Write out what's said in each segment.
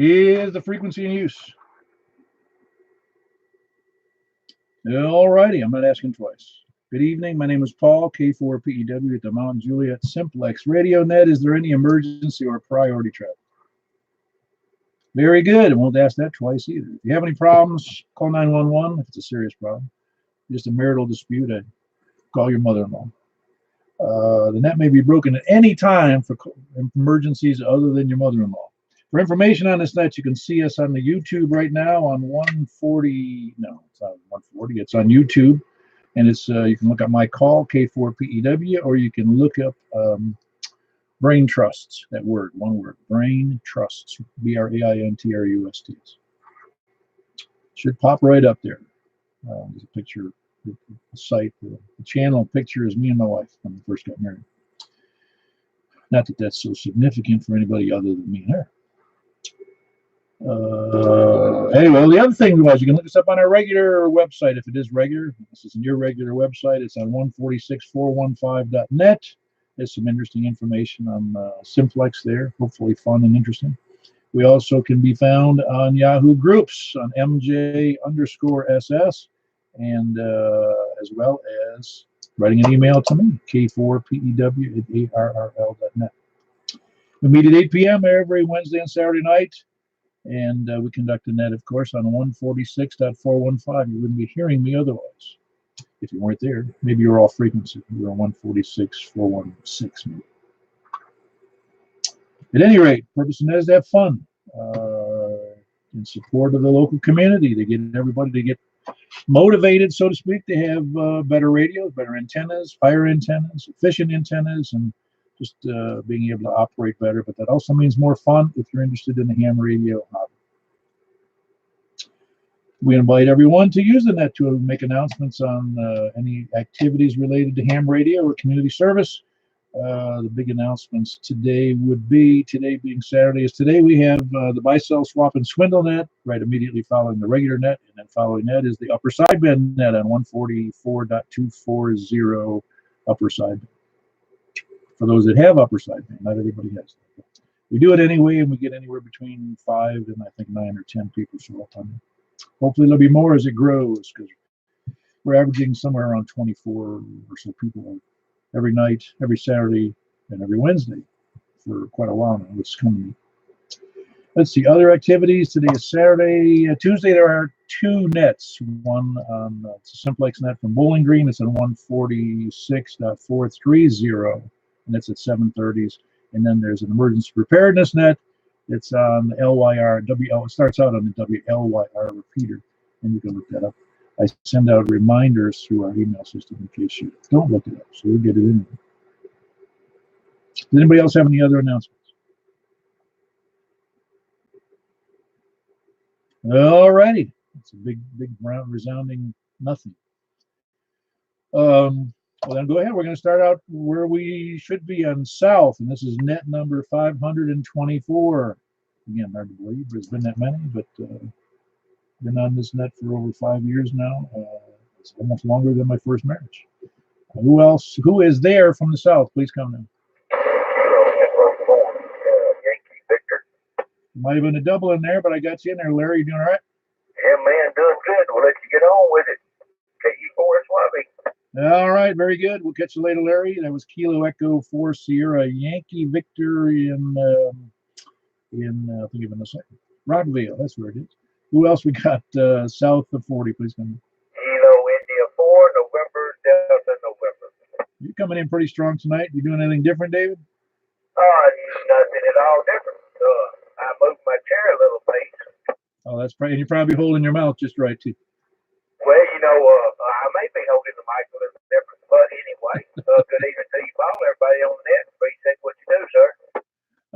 is the frequency in use. All righty, I'm not asking twice. Good evening. My name is Paul, K4PEW at the Mount Juliet Simplex Radio Net. Is there any emergency or priority travel? Very good. I won't ask that twice either. If you have any problems, call 911 if it's a serious problem. Just a marital dispute, call your mother-in-law. The net may be broken at any time for emergencies other than your mother-in-law. For information on this net, you can see us on the YouTube right now on 140. No, it's not 140. It's on YouTube, and it's you can look up my call K4PEW, or you can look up Brain Trusts. That word, one word, Brain Trusts. BRAINTRUSTs. Should pop right up there. There's a picture. The site, the channel picture is me and my wife when we first got married. Not that that's so significant for anybody other than me and her. Anyway, the other thing was you can look us up on our regular website if it is regular. This isn't your regular website. It's on 146415.net. There's some interesting information on Simplex there. Hopefully fun and interesting. We also can be found on Yahoo Groups on MJ_SS. And as well as writing an email to me, K4PEW@ARRL.net. We meet at 8 p.m. every Wednesday and Saturday night, and we conduct a net, of course, on 146.415. You wouldn't be hearing me otherwise if you weren't there. Maybe you're off frequency. You're on 146.416. Maybe. At any rate, purpose of net is to have fun in support of the local community, to get everybody to get motivated, so to speak, to have better radios, better antennas, higher antennas, efficient antennas, and just being able to operate better. But that also means more fun if you're interested in the ham radio hobby. We invite everyone to use the net to make announcements on any activities related to ham radio or community service. The big announcements today would be, today being Saturday, is today we have the buy, sell, swap, and swindle net, right immediately following the regular net, and then following that is the upper sideband net on 144.240 upper sideband. For those that have upper sideband, not everybody has that. We do it anyway, and we get anywhere between 5 and I think 9 or 10 people show up on it. Hopefully there'll be more as it grows, because we're averaging somewhere around 24 or so people every night, every Saturday, and every Wednesday for quite a while now. It's coming. Let's see, other activities. Today is Saturday. Tuesday, there are 2 nets. One on it's a Simplex net from Bowling Green. It's on 146.430, and it's at 7:30s. And then there's an emergency preparedness net. It's on LYR, WL. It starts out on the WLYR repeater, and you can look that up. I send out reminders through our email system in case you don't look it up, so we'll get it in. Does anybody else have any other announcements? All righty. It's a big, round, resounding nothing. Well, then go ahead. We're going to start out where we should be on South, and this is net number 524. Again, hard to believe there's been that many, but been on this net for over 5 years now. It's almost longer than my first marriage. Who else? Who is there from the South? Please come in. Yankee Victor. Might have been a double in there, but I got you in there, Larry. You doing all right? Yeah, man, doing good. We'll let you get on with it. KE4SYB. All right, very good. We'll catch you later, Larry. That was Kilo Echo 4 Sierra Yankee Victor in I'll think of it in a second. Rockville, that's where it is. Who else we got south of 40? Please come in. Kilo India 4, November, Delta, November. You're coming in pretty strong tonight. You doing anything different, David? Nothing at all different. I moved my chair a little bit. Oh, that's probably, and you're probably holding your mouth just right, too. Well, I may be holding the mic a little different, but anyway, good evening to you all, everybody on the net. Appreciate what you do, sir.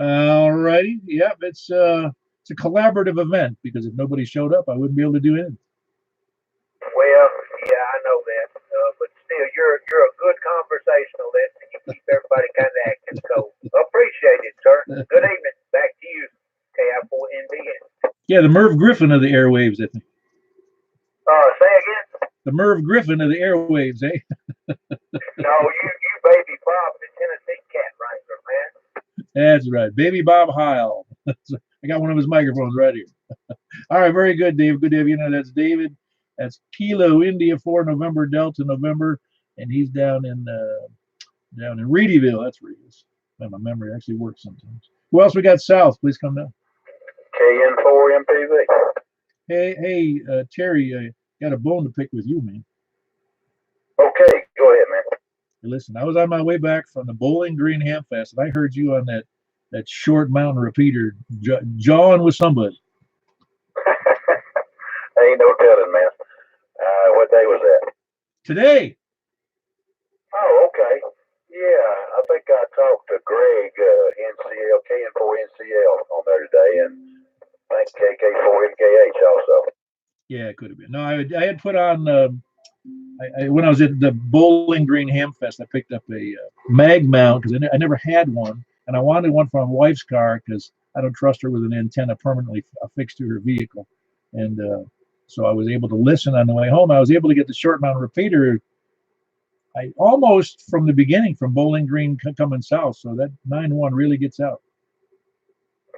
All righty. Yep, it's a collaborative event, because if nobody showed up, I wouldn't be able to do anything. Well, yeah, I know that, but still, you're a good conversationalist, and you keep everybody kind of active. So appreciate it, sir. Good evening. Back to you, KI4NBN. Yeah, the Merv Griffin of the airwaves, I think. Say again. The Merv Griffin of the airwaves, eh? No, you baby Bob, the Tennessee cat wrangler, man. That's right, Baby Bob Heil. I got one of his microphones right here. All right, very good, Dave. Good to have you. That's David. That's Kilo India 4 November Delta November, and he's down in Reedyville. That's where he is. Man, my memory actually works sometimes. Who else we got south? Please come down. KN4 MPV. Hey, Terry, got a bone to pick with you, man. Okay, go ahead, man. Hey, listen, I was on my way back from the Bowling Green Ham Fest, and I heard you on that short mountain repeater jawing with somebody. Ain't no telling, man. What day was that? Today. Oh, okay. Yeah, I think I talked to Greg, NCL, KN4 NCL on there today, and I think KK4 MKH also. Yeah, it could have been. No, I had put on, when I was at the Bowling Green Ham Fest, I picked up a mag mount because I never had one, and I wanted one for my wife's car because I don't trust her with an antenna permanently affixed to her vehicle. And so I was able to listen on the way home. I was able to get the short mount repeater. I almost from the beginning, from Bowling Green coming south, so that 9-1 really gets out.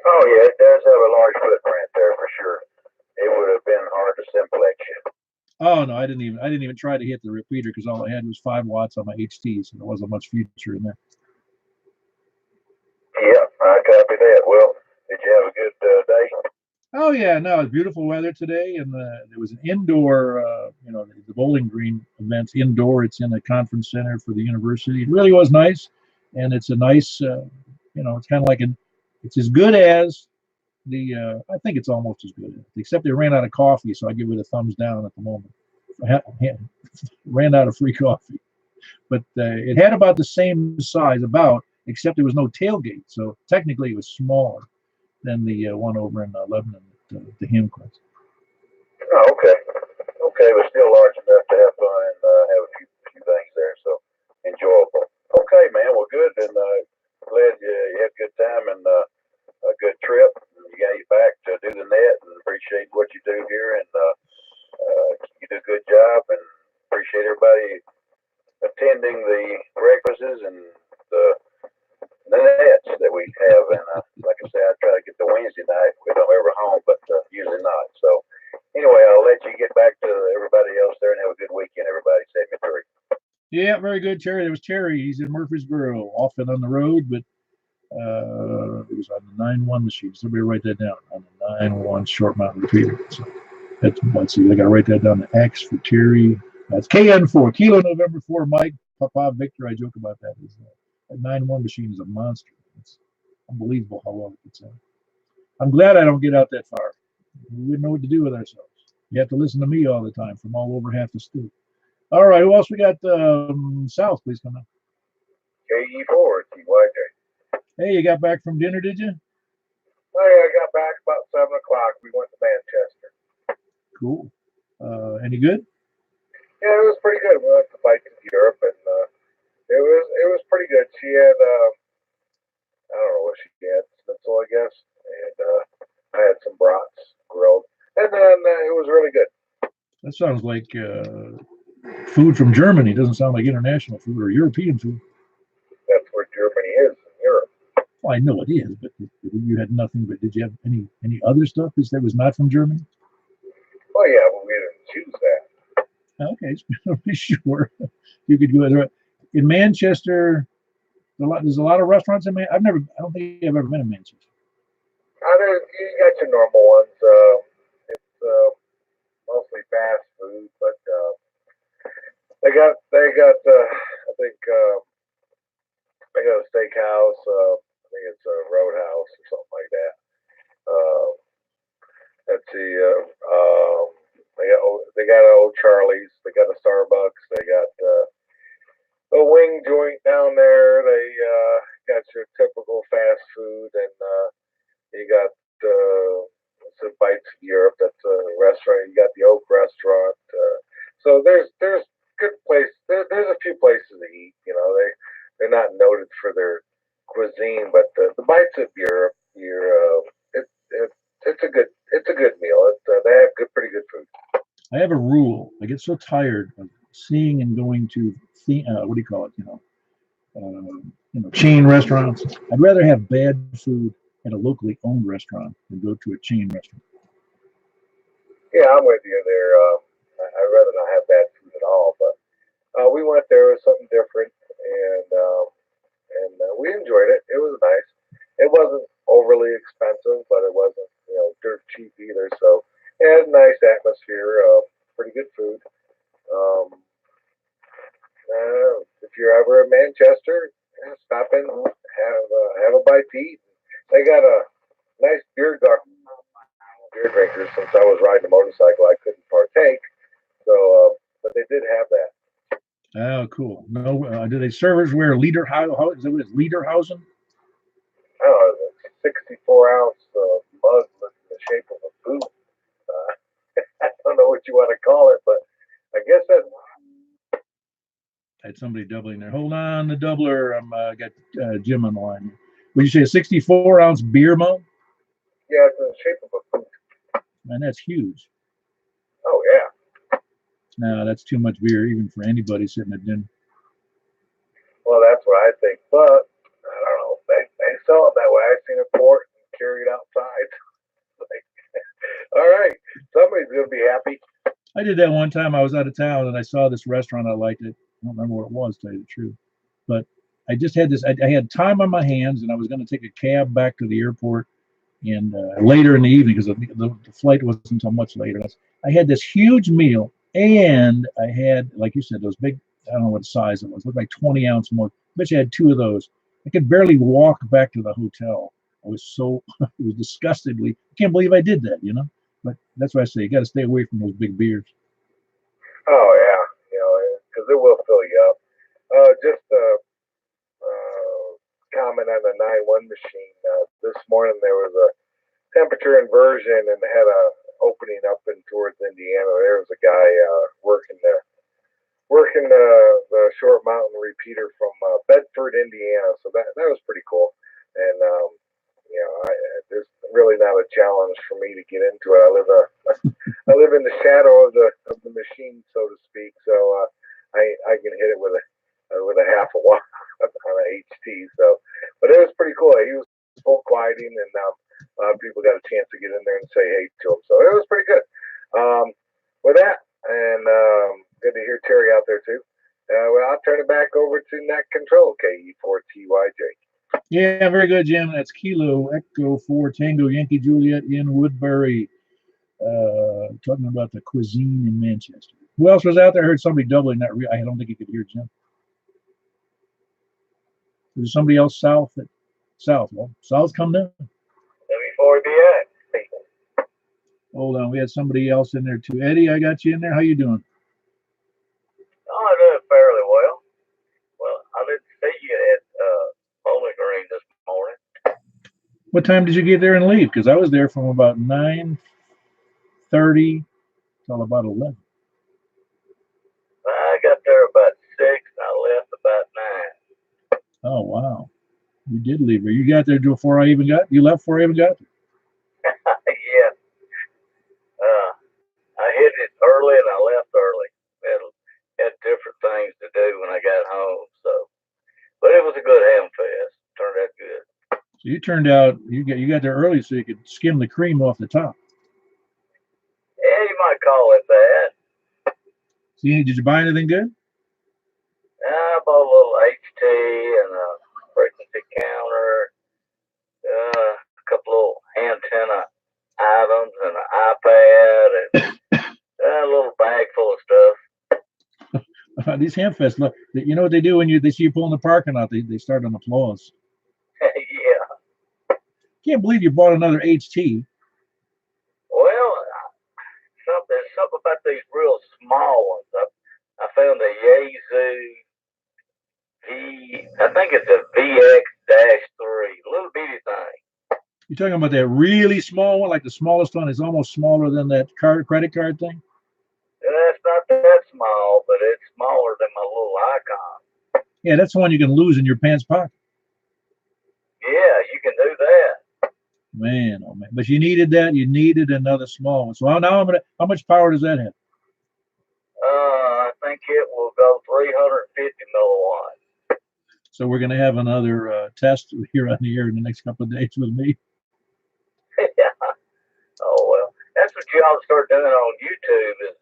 Oh yeah, it does have a large footprint there for sure. It would have been hard to simplex you. Oh no, I didn't even try to hit the repeater because all I had was 5 watts on my HT, so there wasn't much future in there. Yeah, I copy that. Well, did you have a good day? Oh yeah, no, it's beautiful weather today, and there was an indoor, the Bowling Green event's indoor. It's in a conference center for the university. It really was nice, and it's a nice, it's kind of like it's as good as I think it's almost as good, except they ran out of coffee, so I give it a thumbs down at the moment. Ran out of free coffee, but it had about the same size, except there was no tailgate, so technically it was smaller than the one over in Lebanon at the Hillcrest. Oh, okay. Okay, but still large enough to have fun and have a few things there, so enjoyable. Okay, man. Well, good, and glad you had a good time and a good trip. You got you back to do the net, and appreciate what you do here, and you do a good job, and appreciate everybody attending the breakfasts and the nets that we have, and like I said, I try to get the Wednesday night if I'm ever home, but usually not. So anyway, I'll let you get back to everybody else there and have a good weekend, everybody. Save me three. Yeah, very good, Terry. There was Terry. He's in Murfreesboro, off and on the road, but it was on the 9-1 machine. Somebody write that down on the 9-1 short mountain repeater. So let's see. I got to write that down. The X for Terry. That's KN4, Kilo November 4, Mike, Papa Victor. I joke about that. That 9-1 machine is a monster. It's unbelievable how well it gets out. I'm glad I don't get out that far. We wouldn't know what to do with ourselves. You have to listen to me all the time from all over half the state. All right, who else we got? South, please come on. KE4, TYJ. Hey, you got back from dinner, did you? Oh, yeah, I got back about 7 o'clock. We went to Manchester. Cool. Any good? Yeah, it was pretty good. We went to Bike in Europe, and it was pretty good. She had I don't know what she had, schnitzel, I guess, and I had some brats grilled, and then it was really good. That sounds like food from Germany. Doesn't sound like international food or European food. That's where Germany is, in Europe. Well, I know it is, but you had nothing. But did you have any other stuff that was not from Germany? Well, yeah, but we didn't choose that. Okay, so be sure you could go there. In Manchester, there's a lot of restaurants in Manchester. I don't think I've ever been in Manchester. You got your normal ones. It's mostly fast food, but they got I think they got a steakhouse. I think it's a Roadhouse or something like that. Let's see. They got an Old Charlie's. They got a Starbucks. They got a wing joint down there. They got your typical fast food, and you got some Bites of Europe. That's a restaurant. You got the Oak Restaurant. So there's good place. There's a few places to eat. You know, they're not noted for their cuisine, but the Bites of Europe, it's a good meal. They have pretty good food. I have a rule. I get so tired of seeing and going to what do you call it? Chain restaurants. I'd rather have bad food at a locally owned restaurant than go to a chain restaurant. Yeah, I'm with you there. I'd rather not have bad food at all, but we went there with something different, and we enjoyed it. It was nice. It wasn't overly expensive, but it wasn't dirt cheap either. So it had a nice atmosphere. Pretty good food. Um, if you're ever in Manchester, stop in, have a bite to eat. They got a nice beer garden. Beer drinkers. Since I was riding a motorcycle, I couldn't partake. So, but they did have that. Oh, cool. No, do they servers wear leader? How is it? What is Lederhausen? I don't know, a 64-ounce mug in the shape of a boot. I don't know what you want to call it, but I guess that. I had somebody doubling there. Hold on, the doubler. I'm got Jim on the line. Would you say a 64-ounce beer mug? Yeah, it's in the shape of a boot. Man, that's huge. Oh yeah. No, that's too much beer even for anybody sitting at dinner. Well, that's what I think, but I don't know. They sell it that way. I've seen it poured and carried outside. All right, somebody's gonna be happy. I did that one time. I was out of town and I saw this restaurant. I liked it. I don't remember what it was, to tell you the truth. But I just had this. I had time on my hands, and I was going to take a cab back to the airport, and later in the evening, because the flight wasn't until much later. I had this huge meal, and I had, like you said, those big. I don't know what size it was. It looked like 20-ounce mug. I bet you had two of those. I could barely walk back to the hotel. I was so it was disgustedly. I can't believe I did that. But that's why I say you got to stay away from those big beers. Oh yeah, because it will fill you up. Just comment on the 9-1 machine. This morning there was a temperature inversion and had a opening up in towards Indiana. There was a guy working the short mountain repeater from Bedford, Indiana. So that was pretty cool. And there's really not a challenge for me to get into it. I live in the shadow of the machine, so to speak. So I can hit it with a half a watt on an HT. So, but it was pretty cool. He was full quieting, and a lot of people got a chance to get in there and say hey to him. So it was pretty good. With that, and good to hear Terry out there too. Well, I'll turn it back over to Net Control, KE4TYJ. Yeah, very good, Jim. That's Kilo Echo 4 Tango Yankee Juliet in Woodbury. Talking about the cuisine in Manchester. Who else was out there? I heard somebody doubling that. I don't think you could hear Jim. There's somebody else south. Well, south come down. Before we be at. Hold on, we had somebody else in there too. Eddie, I got you in there. How you doing? Oh, I did fairly well. Well, I didn't see you at Bowling Green this morning. What time did you get there and leave? Because I was there from about 9:30 till about 11. I got there about 6, and I left about 9. Oh wow, you did leave her. You got there before I even got. You left before I even got there. Yeah. I hit it early and I left early. Had different things to do when I got home. So, but it was a good ham fest. Turned out good. So you turned out you got there early so you could skim the cream off the top. Yeah, you might call it that. So did you buy anything good? I bought a little HT and a frequency counter, a couple little antenna items and an iPad and a little bag full of stuff. These hamfests, look, you know what they do when they see you pull in the parking lot? They start an applause. Yeah. Can't believe you bought another HT. Well, there's something about these real small ones. I found a Yaesu I think it's a VX-3, little bitty thing. You're talking about that really small one, like the smallest one is almost smaller than that credit card thing? It's not that small, but it's smaller than my little icon. Yeah, that's the one you can lose in your pants pocket. Yeah, you can do that. Man, oh man! But you needed that. You needed another small one. So now How much power does that have? I think it will go 350 milliwatts. So we're gonna have another test here on the air in the next couple of days with me. Yeah. Oh well, that's what you ought to start doing on YouTube is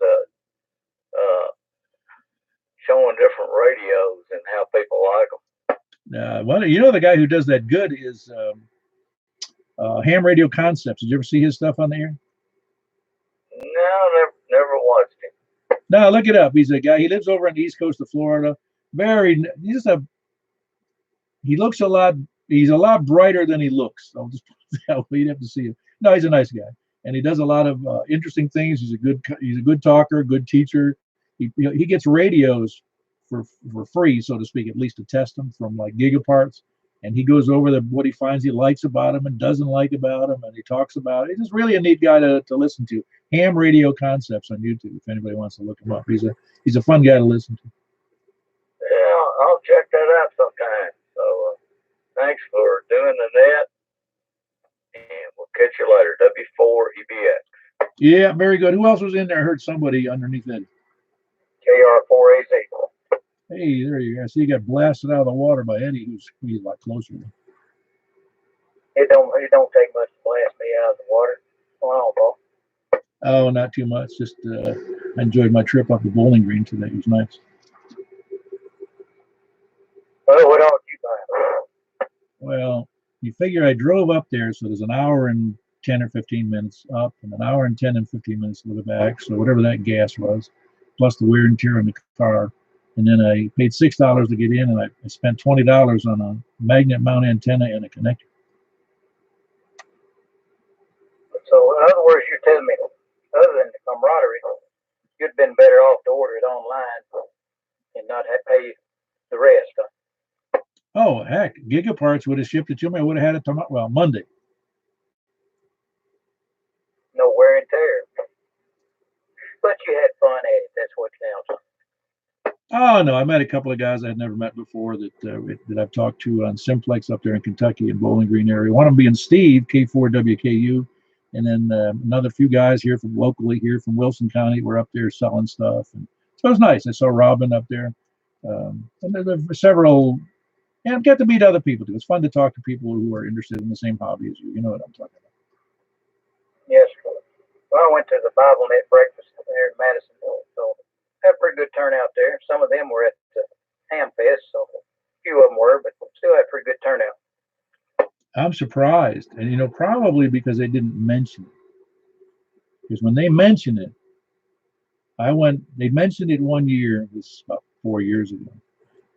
showing different radios and how people like them. Well, you know the guy who does that good is Ham Radio Concepts. Did you ever see his stuff on the air? No, never watched him. No, look it up. He's a guy. He lives over on the east coast of Florida. He looks a lot. He's a lot brighter than he looks. I'll just put it that way. You'd have to see him. No, he's a nice guy, and he does a lot of interesting things. He's a good talker, good teacher. He gets radios for free, so to speak, at least to test them from like Gigaparts, and he goes over what he finds he likes about them and doesn't like about them, and he talks about it. He's just really a neat guy to listen to. Ham Radio Concepts on YouTube. If anybody wants to look him up, he's a fun guy to listen to. Yeah, I'll check that out sometime. So thanks for doing the net, and we'll catch you later. W4EBX. Yeah, very good. Who else was in there? I heard somebody underneath that. KR4AZ. Hey, there you go. So you got blasted out of the water by Eddie, who's a lot closer. It don't take much to blast me out of the water. What's going on, Paul? Oh, not too much. Just I enjoyed my trip up the Bowling Green today. It was nice. Well, what else you buying? Well, you figure I drove up there, so there's an hour and 10 or 15 minutes up and an hour and 10 and 15 minutes a little back. So whatever that gas was, plus the wear and tear in the car. And then I paid $6 to get in, and I spent $20 on a magnet mount antenna and a connector. So, in other words, you're telling me, other than the camaraderie, you'd been better off to order it online and not have to pay the rest. Oh, heck, Gigaparts would have shipped it to me. I would have had it tomorrow. Well, Monday. No wear and tear. But you had fun at it. That's what counts. Oh, no, I met a couple of guys I had never met before that I've talked to on Simplex up there in Kentucky in Bowling Green area. One of them being Steve, K4WKU, and then another few guys here from Wilson County were up there selling stuff. And so it was nice. I saw Robin up there. And there were several, and get to meet other people too. It's fun to talk to people who are interested in the same hobby as you. You know what I'm talking about. Yes. Well, I went to the Bible Net breakfast there in Madisonville, so had a pretty good turnout there. Some of them were at the Ham Fest, so a few of them were, but still had a pretty good turnout. I'm surprised, and probably because they didn't mention it. Because when they mentioned it, they mentioned it one year, it was about 4 years ago.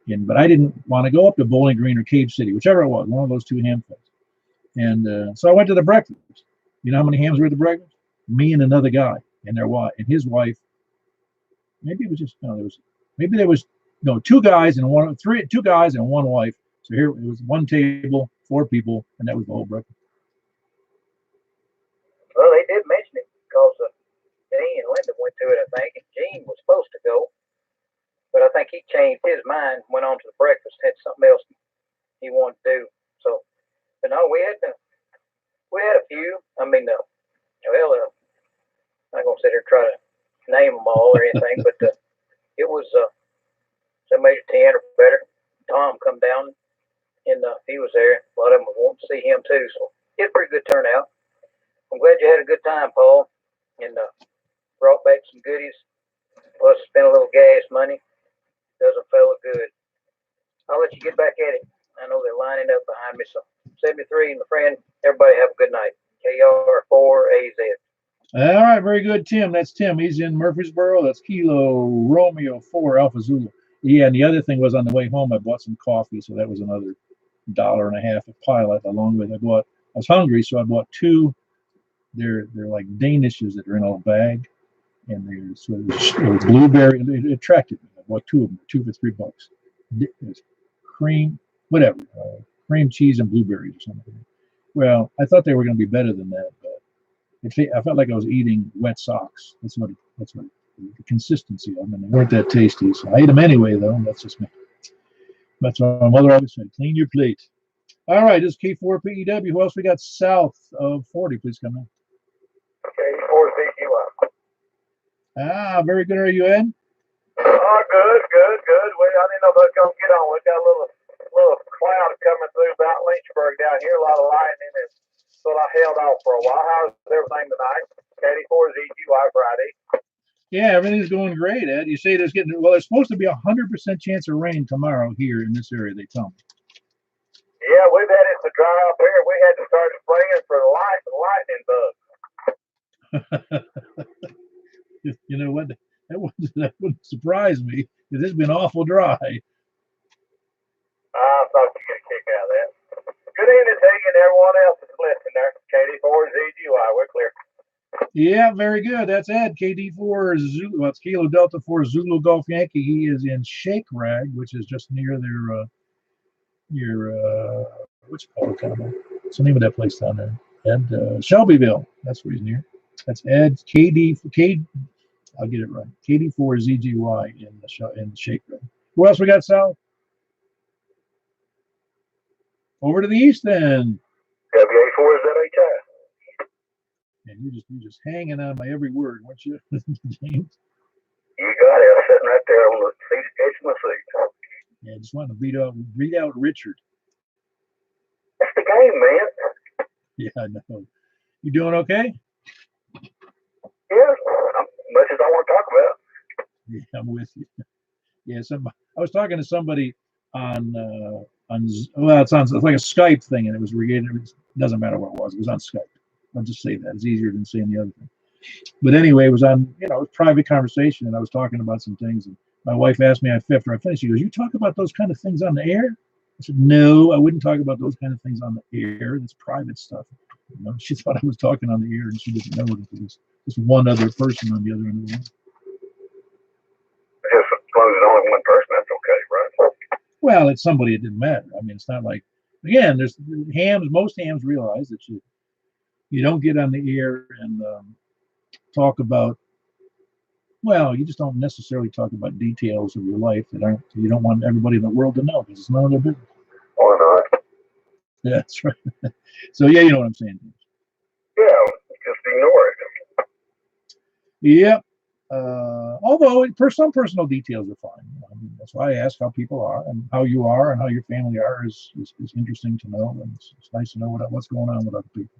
But I didn't want to go up to Bowling Green or Cave City, whichever it was, one of those two ham fests. And so I went to the breakfast. You know how many hams were at the breakfast? Me and another guy and his wife. Maybe it was just two guys and one wife. So here it was one table, 4 people, and that was the whole breakfast. Well, they did mention it because Gene and Linda went to it, I think, and Gene was supposed to go, but I think he changed his mind, went on to the breakfast, had something else he wanted to do. So, but no, we had a few. I mean, I'm not gonna sit here and try to name them all or anything, but it was some major 10 or better. Tom come down, and he was there. A lot of them wanted to see him too, so it was a pretty good turnout. I'm glad you had a good time, Paul, and brought back some goodies. Plus, spent a little gas money. Doesn't feel good. I'll let you get back at it. I know they're lining up behind me. So 73, my friend, everybody have a good night. KR4AZ. All right, very good, Tim. That's Tim. He's in Murfreesboro. That's Kilo Romeo 4 Alpha Zulu. Yeah, and the other thing was on the way home, I bought some coffee, so that was another $1.50 a pilot. Along with I was hungry, so I bought 2. They're like Danishes that are in a bag, and they're sort of blueberry. It attracted me. I bought 2 of them, 2 for $3. It's cream, whatever, cream cheese and blueberries or something. Well, I thought they were going to be better than that, but I felt like I was eating wet socks. That's what the consistency of them. They weren't that tasty, so I ate them anyway, though. That's just me. That's what my mother always said: clean your plate. All right, this is K4PEW. Who else we got south of 40? Please come in. K4PEW. Very good. Are you in? Oh, good. Well, I didn't know if I was going to get on. We got a little cloud coming through about Lynchburg down here, a lot of lightning and so I held off for a while. How's everything tonight? KD4 ZGY Friday. Yeah, everything's going great, Ed. You say there's supposed to be 100% chance of rain tomorrow here in this area, they tell me. Yeah, we've had it to dry up here. We had to start spraying for the lightning bugs. You know what? That wouldn't surprise me because it's been awful dry. I thought you'd get a kick out of that. Good evening to you and everyone else that's listening there. KD4 ZGY, we're clear. Yeah, very good. That's Ed, KD4 Zulu. Well, it's Kilo Delta 4 Zulu Golf Yankee. He is in Shake Rag, which is just near their what's it called? What's the name of that place down there? Ed, Shelbyville. That's where he's near. That's Ed I'll get it right. KD4 ZGY in the Shake Rag. Who else we got, Sal? Over to the east then. WA4ZHI. And you're just hanging on by every word, weren't you, James? You got it. I'm sitting right there on the edge of my seat. Yeah, I just wanted to read out Richard. That's the game, man. Yeah, I know. You doing okay? Yeah, much as I want to talk about. Yeah, I'm with you. Yeah, I was talking to somebody on it's like a Skype thing, and it was related. It doesn't matter what it was. It was on Skype. I'll just say that. It's easier than saying the other thing. But anyway, it was on, it was private conversation, and I was talking about some things, and my wife asked me after I finished, she goes, "You talk about those kind of things on the air?" I said, "No, I wouldn't talk about those kind of things on the air. That's private stuff." She thought I was talking on the air, and she didn't know it. It was just one other person on the other end of the line. As long as it's only one person, that's okay, right? Well, it's somebody, it didn't matter. I mean, it's not like, again, most hams realize that you don't get on the air and talk about, you just don't necessarily talk about details of your life that you don't want everybody in the world to know because it's none of their business. Why not? Yeah, that's right. So, yeah, you know what I'm saying. Yeah, just ignore it. Yep. Although some personal details are fine. I mean, that's why I ask how people are and how you are and how your family are is interesting to know. And it's nice to know what's going on with other people.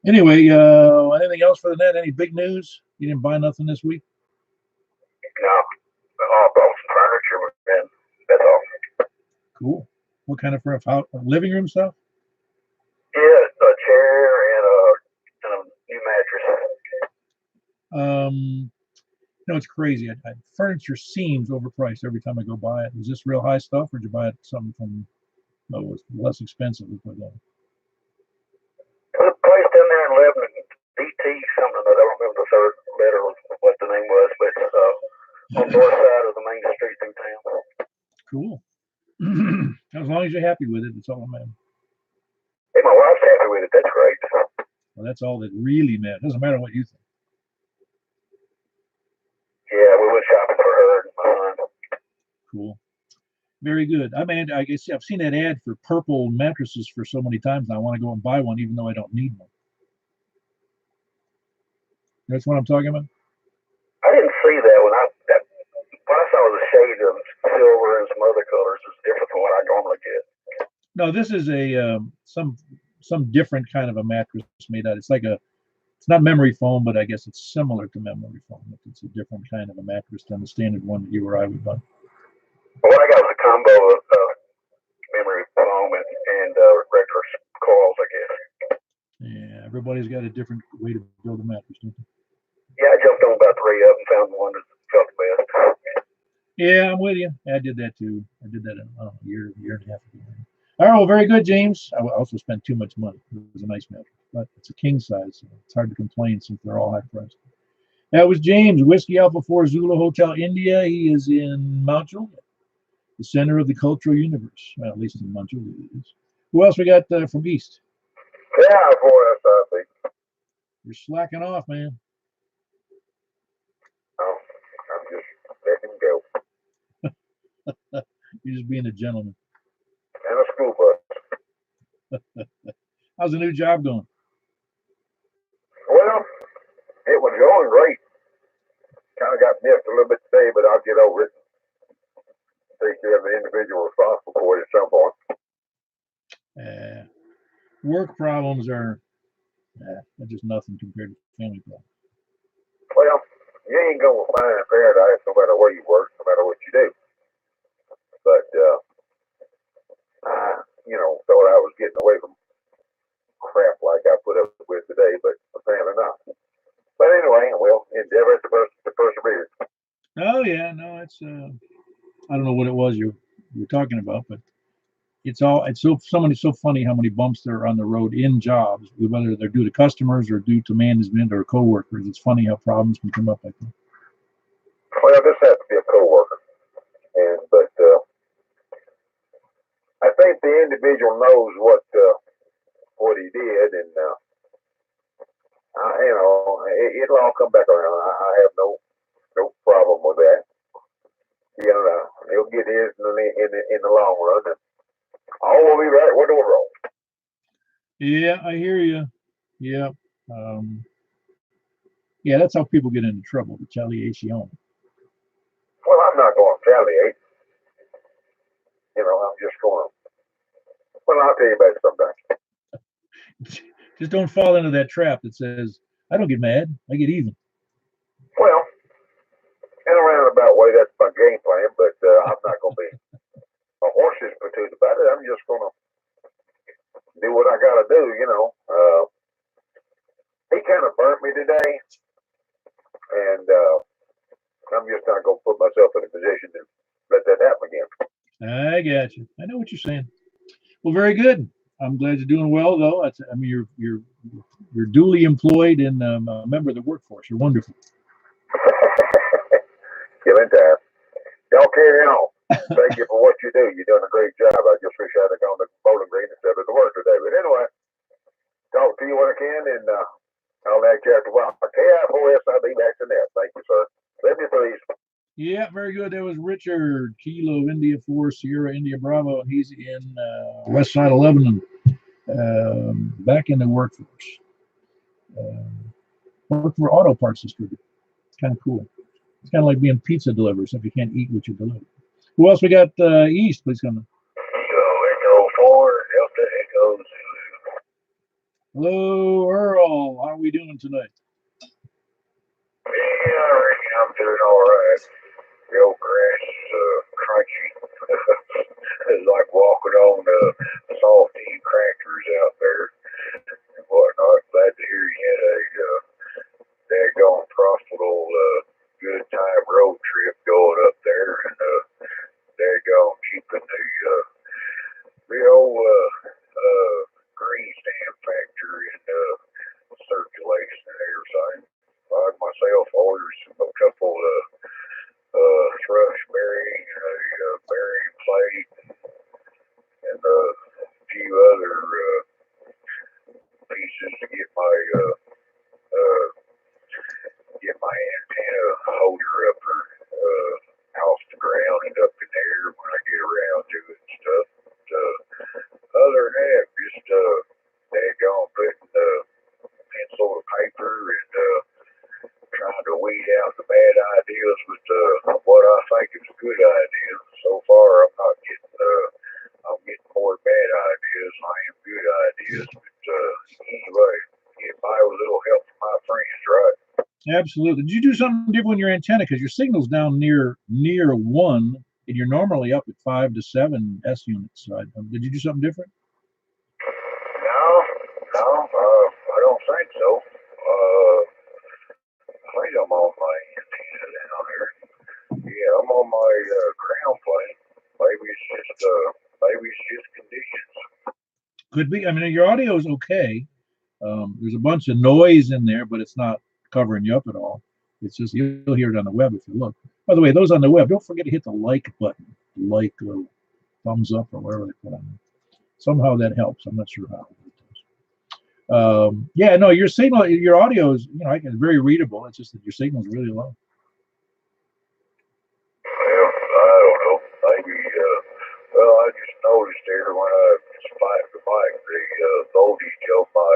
Anyway, anything else for the net? Any big news? You didn't buy nothing this week? No. I bought some furniture, and that's all. Cool. What kind of living room stuff? Yeah, a chair and a new mattress. It's crazy. Furniture seems overpriced every time I go buy it. Is this real high stuff, or did you buy it something from it's less expensive? There's a place down there in Lebanon, DT something. I don't remember the third letter of what the name was, but it's on the north side of the main street in town. Cool. As long as you're happy with it, it's all that matters. Hey, my wife's happy with it. That's great. Well, that's all that really matters. Doesn't matter what you think. Yeah, we went shopping for her and my son. Cool. Very good. I mean, I guess I've seen that ad for purple mattresses for so many times now. I want to go and buy one, even though I don't need one. That's what I'm talking about? I didn't see that one. What I saw was a shade of silver and some other colors. It's different from what I normally get. No, this is a some different kind of a mattress made out. It's not memory foam, but I guess it's similar to memory foam. It's a different kind of a mattress than the standard one that you or I would buy. Well, what I got was a combo of memory foam and regular coils, I guess. Yeah, everybody's got a different way to build a mattress, don't they? Yeah, I jumped on about 3 of them and found the one that felt the best. Yeah, I'm with you. I did that too. I did that in a year and a half ago. All right, well, very good, James. I also spent too much money. It was a nice mattress, but it's a king size, so it's hard to complain since they're all high priced. That was James, Whiskey Alpha 4 Zulu Hotel, India. He is in Mount Juliet, the center of the cultural universe. Well, at least in Mount Juliet it is. Who else we got from East? Yeah, boy, that's I You're slacking off, man. Oh, I'm just letting him go. You're just being a gentleman. And a school bus. How's the new job going? Well, it was going great. Kind of got missed a little bit today, but I'll get over it. Take care of the individual responsible for it at some point. Work problems are they're just nothing compared to family problems. Well, you ain't gonna find paradise no matter where you work, no matter what you do. But I, thought I was getting away from crap like I put up with today, but apparently not. But anyway, we'll endeavor to persevere. Oh yeah, no, it's I don't know what it was you were talking about, but it's so funny how many bumps there are on the road in jobs, whether they're due to customers or due to management or coworkers. It's funny how problems can come up like that. Well, this has to be a coworker, but I think the individual knows what he did, and it'll all come back around. I have no problem with that. He'll get his in the long run, and all will be right. We're doing wrong. Yeah, I hear you. Yeah, yeah, that's how people get into trouble. Retaliation. Well, I'm not going to retaliate. I'm just going to. Well, I'll tell you about it sometime. Just don't fall into that trap that says, I don't get mad, I get even. Well, in a roundabout way, that's my game plan, but I'm not going to be a horse's patoot about it. I'm just going to do what I got to do, He kind of burnt me today, and I'm just not going to put myself in a position to let that happen again. I got you. I know what you're saying. Well, very good. I'm glad you're doing well, though. I mean, you're duly employed and a member of the workforce. You're wonderful. Killing time. Y'all carry on. Thank you for what you do. You're doing a great job. I just wish I had gone to Bowling Green instead of the work today. But anyway, talk to you when I can, and I'll act you after a while. KI4S, I'll be back to that. Thank you, sir. Let me please. Yeah, very good. That was Richard, Kilo India 4, Sierra India Bravo, and he's in West Side of Lebanon, back in the workforce. Work for auto parts distributor. It's kind of cool. It's kind of like being pizza delivery, except you can't eat what you deliver. Who else we got east? Please come in. Echo 4, Delta Echo 0. Hello, Earl. How are we doing tonight? Yeah, I reckon I'm doing all right. The old grass is crunchy. It's like walking on saltine crackers out there and whatnot. Glad to hear you had a daggone profitable good time road trip going up there, and daggone keeping the old green stamp factory in circulation and everything. I myself ordered a couple thrush bearing, a bearing plate, and a few other pieces to get my antenna holder upper off the ground and up in the air when I get around to it and stuff. Other than that, just daggone putting pencil to paper and trying to weed out the bad ideas with what I think is a good idea. So far, I'm getting more bad ideas than I am good ideas. But anyway, get by with a little help from my friends, right? Absolutely. Did you do something different with your antenna? Because your signal's down near 1, and you're normally up at 5 to 7 S units. So did you do something different? No, I don't think so. I think I'm on my antenna down here. Yeah, I'm on my ground plane. Maybe it's just conditions. Could be. I mean, your audio is okay. There's a bunch of noise in there, but it's not covering you up at all. It's just you'll hear it on the web if you look. By the way, those on the web, don't forget to hit the like button, like little thumbs up or whatever they put on there. Somehow that helps. I'm not sure how. Yeah, no, your signal, your audio is, it's very readable. It's just that your signal is really low. Well, I don't know. Maybe, I just noticed there when I spiked the mic, the voltage of my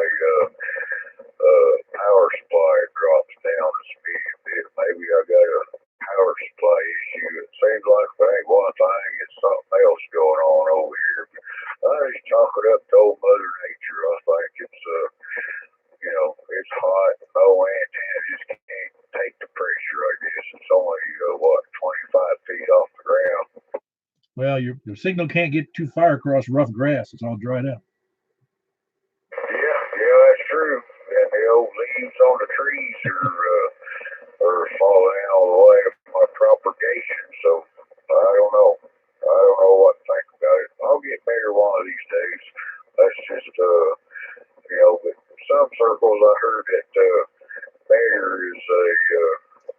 power supply drops down a smidge bit. Maybe I got a power supply issue. It seems like if I ain't one thing, it's something else going on over here. I just chalk it up to old Mother Nature. I Well, your signal can't get too far across rough grass. It's all dried out. Yeah, that's true. And the old leaves on the trees are falling out of the way of my propagation. So I don't know. I don't know what to think about it. I'll get better one of these days. That's just but in some circles I heard that mayor is a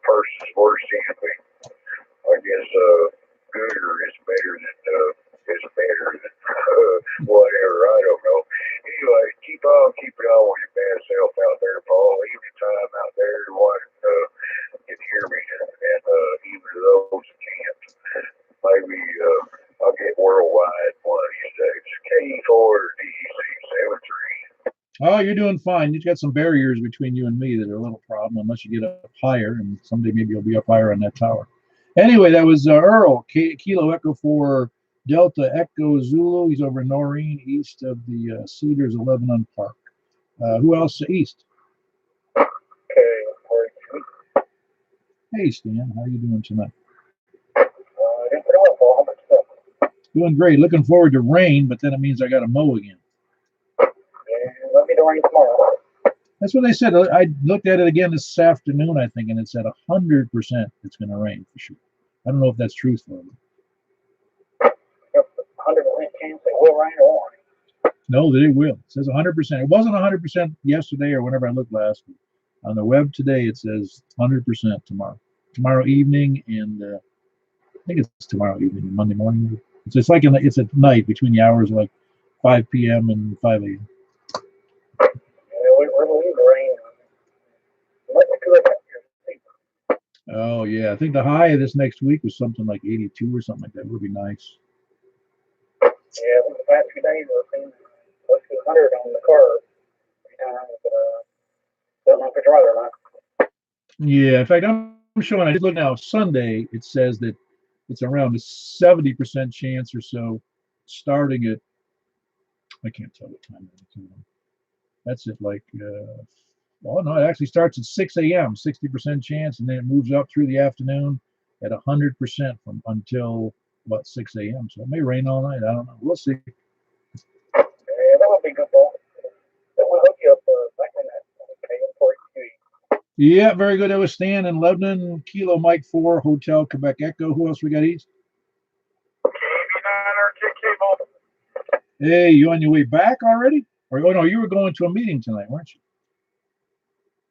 person's worst enemy. I guess gooder is better than whatever. I don't know. Anyway, keep on keeping on with your bad self out there, Paul. Evening time out there, everyone can hear me, and even those that can't. Maybe I'll get worldwide one of these days. K4DZ73. Oh, you're doing fine. You've got some barriers between you and me that are a little problem unless you get up higher, and someday maybe you'll be up higher on that tower. Anyway, that was Earl, Kilo Echo 4 Delta Echo Zulu. He's over in Noreen, east of the Cedars of Lebanon Park. Who else east? Hey, Stan, how are you doing tonight? Doing great. Looking forward to rain, but then it means I got to mow again. Let me know rain tomorrow. That's what they said. I looked at it again this afternoon, I think, and it said 100% it's going to rain for sure. I don't know if that's truthful. 100% chance it will rain or won't. No, that it will. It says 100%. It wasn't 100% yesterday or whenever I looked last week. On the web today, it says 100% tomorrow. Tomorrow evening, and I think it's tomorrow evening, Monday morning. It's like it's at night between the hours of like 5 p.m. and 5 a.m. We're leaving the rain. Oh, yeah. I think the high of this next week was something like 82 or something like that. It would be nice. Yeah, the past few days we've seen close to 100 on the car. Don't know if it's right or not. Yeah, in fact, I'm showing, I just look now, Sunday, it says that it's around a 70% chance or so starting at, I can't tell what time it is. That's it, like, well, no, it actually starts at 6 a.m., 60% chance, and then it moves up through the afternoon at 100% from until, what, 6 a.m. So it may rain all night. I don't know. We'll see. Yeah, that would be good, Paul. That will hook you up back in that. Yeah, very good. That was Stan in Lebanon, Kilo Mike 4, Hotel Quebec Echo. Who else we got east? Hey, you on your way back already? Or, oh, no, you were going to a meeting tonight, weren't you?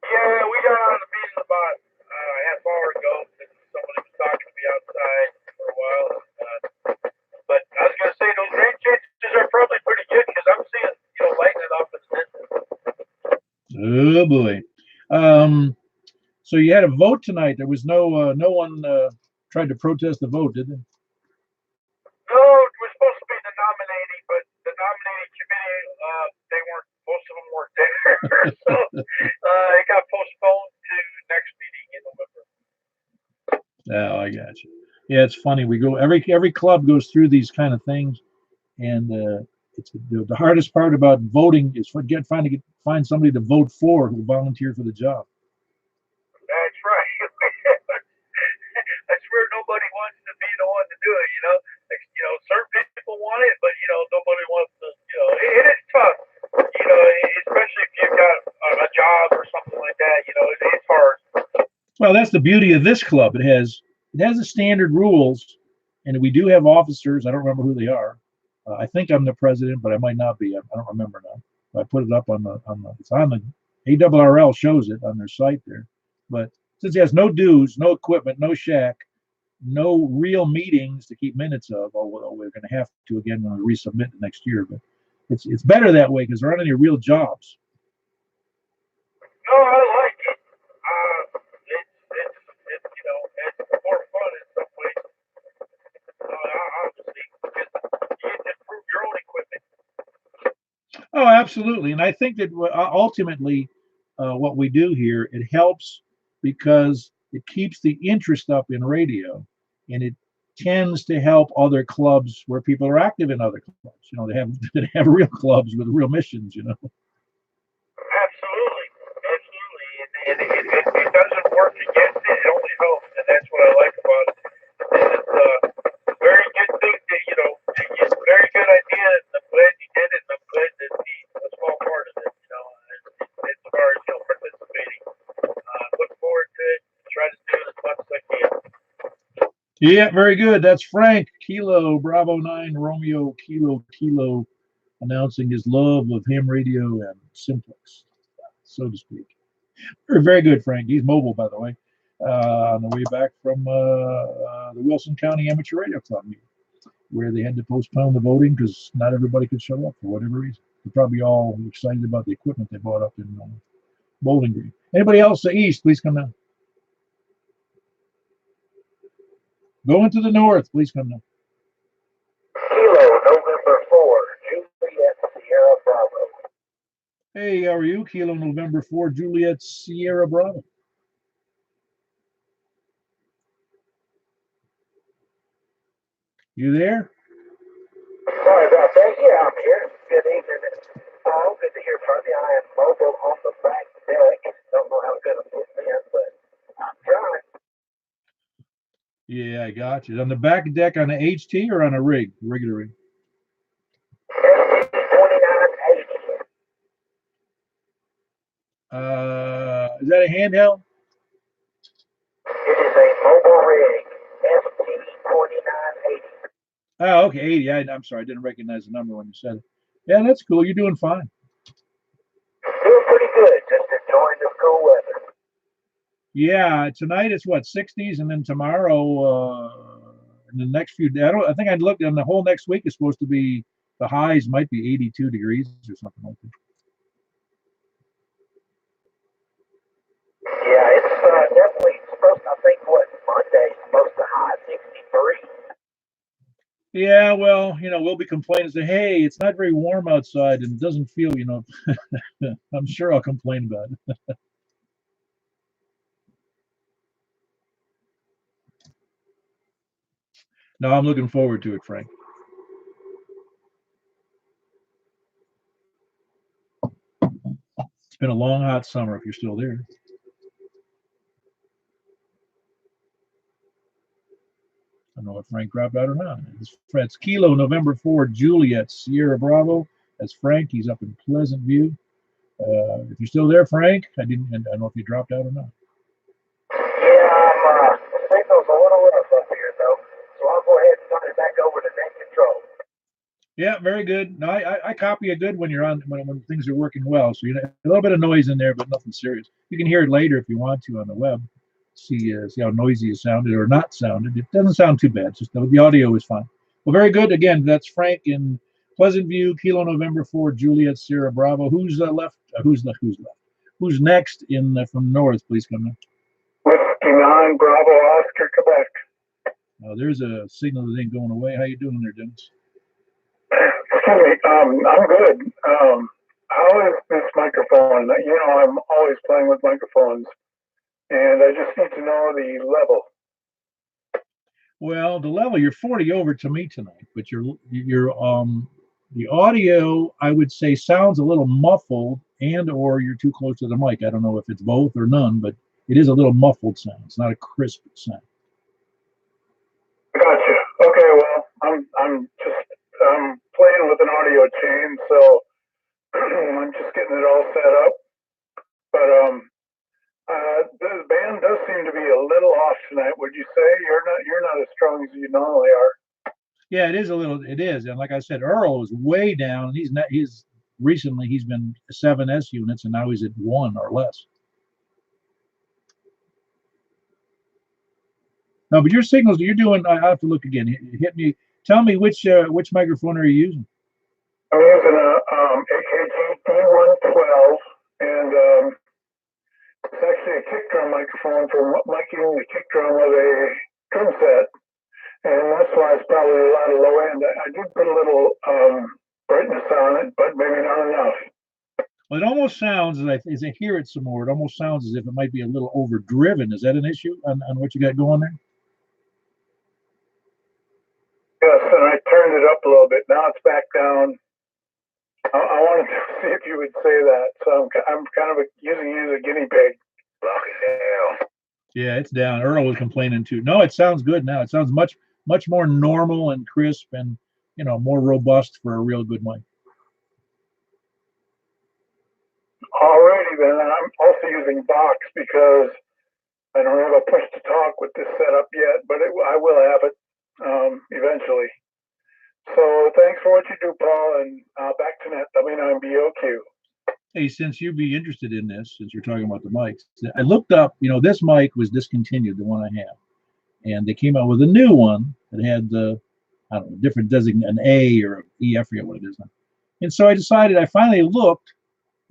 Yeah, we got out of the meeting about a half hour ago. Somebody was talking to me outside for a while. But I was going to say, those rain chances are probably pretty good because I'm seeing, lightning off the distance. Oh, boy. So you had a vote tonight. There was no one tried to protest the vote, did they? No, it was supposed to be the nominating, but the nominating committee, they weren't, most of them weren't there. So it got postponed to next meeting in November. Oh, I got you. Yeah, it's funny. We go every club goes through these kind of things, and it's the hardest part about voting is find somebody to vote for who volunteer for the job. That's right. That's where nobody wants to be the one to do it. Certain people want it, but nobody wants to. It is tough. Especially if you've got a job or something like that. It's hard. Well, that's the beauty of this club. It has the standard rules, and we do have officers. I don't remember who they are. I think I'm the president, but I might not be. I don't remember now. I put it up on the it's on the ARRL shows it on their site there. But since it has no dues, no equipment, no shack, no real meetings to keep minutes of, although we're going to have to again when we resubmit next year. But it's better that way because there aren't any real jobs. No, I like it. It's more fun in some ways. Obviously, because you get to improve your own equipment. Oh, absolutely. And I think that ultimately what we do here, it helps because it keeps the interest up in radio, and it tends to help other clubs where people are active in other clubs. They have real clubs with real missions. Absolutely. And it doesn't work against it. It only helps, and that's what I like about it. And it's a very good thing that Yeah, very good. That's Frank Kilo Bravo 9 Romeo Kilo Kilo announcing his love of ham radio and Simplex, so to speak. Very good, Frank. He's mobile, by the way, on the way back from the Wilson County Amateur Radio Club meeting, where they had to postpone the voting because not everybody could show up for whatever reason. They're probably all excited about the equipment they bought up in Bowling Green. Anybody else east, please come down. Going to the north, please come down. Kilo, November 4, Juliet, Sierra Bravo. Hey, how are you? Kilo November 4, Juliet, Sierra Bravo. You there? Sorry about that. Yeah, I'm here. Good evening. Good to hear from you. I am mobile on the back deck. Don't know how it's going to put me in, but I'm trying. Yeah, I got you. On the back deck on an HT or on a rig, regular rig? ST 2980. Is that a handheld? It is a mobile rig. ST 2980. Oh, okay, 80. I'm sorry, I didn't recognize the number when you said it. Yeah, that's cool. You're doing fine. Doing pretty good. Just enjoying the cool weather. Yeah, tonight it's what, 60s, and then tomorrow, in the next few days, I think I looked, and the whole next week is supposed to be, the highs might be 82 degrees or something like that. Yeah, it's definitely supposed to, I think, Monday's supposed to high 63. Yeah, well, we'll be complaining, say, hey, it's not very warm outside and it doesn't feel, I'm sure I'll complain about it. No, I'm looking forward to it, Frank. It's been a long, hot summer if you're still there. I don't know if Frank dropped out or not. It's Kilo November 4, Juliet, Sierra Bravo. That's Frank. He's up in Pleasant View. If you're still there, Frank, I don't know if you dropped out or not. Yeah, the signal's a little rough up here, though, so I'll go ahead and turn it back over to net control. Yeah, very good. No, I copy it good when you're on when things are working well. So a little bit of noise in there, but nothing serious. You can hear it later if you want to on the web. See how noisy it sounded or not sounded. It doesn't sound too bad. Just the audio is fine. Well, very good. Again, that's Frank in Pleasant View, Kilo November 4, Juliet, Sierra Bravo. Who's left? Who's left? Who's next from north? Please come in. Whiskey 9, Bravo, Oscar, Quebec. There's a signal that ain't going away. How you doing there, Dennis? Excuse me. I'm good. How is this microphone? I'm always playing with microphones, and I just need to know the level. Well, the level, you're 40 over to me tonight, but the audio, I would say, sounds a little muffled, or you're too close to the mic. I don't know if it's both or none, but it is a little muffled sound. It's not a crisp sound. Gotcha. Okay, well, I'm just playing with an audio chain, so I'm just getting it all set up. But the band does seem to be a little off tonight. Would you say you're not as strong as you normally are? Yeah, it is a little. It is, and like I said, Earl is way down. Recently he's been 7S units, and now he's at 1 or less. No, but your signals you're doing. I have to look again. Hit me. Tell me which microphone are you using? I'm using a AKG D112, and it's actually a kick drum microphone for miking the kick drum with a drum set, and that's why it's probably a lot of low end. I did put a little brightness on it, but maybe not enough. Well, it almost sounds, as I hear it some more, it almost sounds as if it might be a little overdriven. Is that an issue on what you got going there? Yes, and I turned it up a little bit. Now it's back down. I wanted to see if you would say that. So I'm kind of using you as a guinea pig. Lock it down. Yeah, it's down. Earl was complaining too. No, it sounds good now. It sounds much more normal and crisp and more robust for a real good mic. Alrighty then. I'm also using Box because I don't know have a push to talk with this setup yet, but I will have it eventually. So thanks for what you do, Paul, and back to net WNBOQ. Hey, since you'd be interested in this, since you're talking about the mics, I looked up, this mic was discontinued, the one I have. And they came out with a new one that had the, I don't know, different designation, an A or an E, I forget what it is now. And so I finally looked,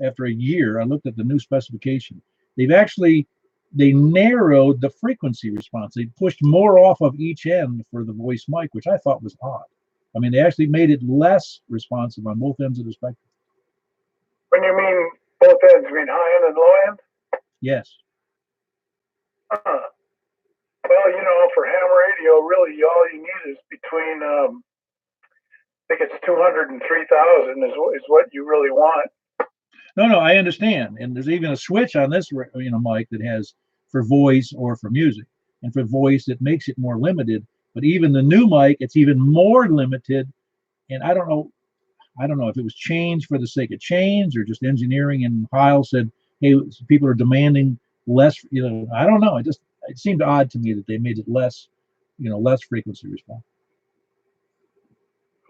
after a year, I looked at the new specification. They narrowed the frequency response. They pushed more off of each end for the voice mic, which I thought was odd. I mean, they actually made it less responsive on both ends of the spectrum. When you mean both ends, you mean high end and low end? Yes. Well, for ham radio, really all you need is between, I think it's 200 and 3,000 is what you really want. No, I understand. And there's even a switch on this, mic that has for voice or for music. And for voice, it makes it more limited. But even the new mic, it's even more limited. And I don't know if it was change for the sake of change or just engineering. And Heil said, hey, people are demanding less. I don't know. It seemed odd to me that they made it less frequency response.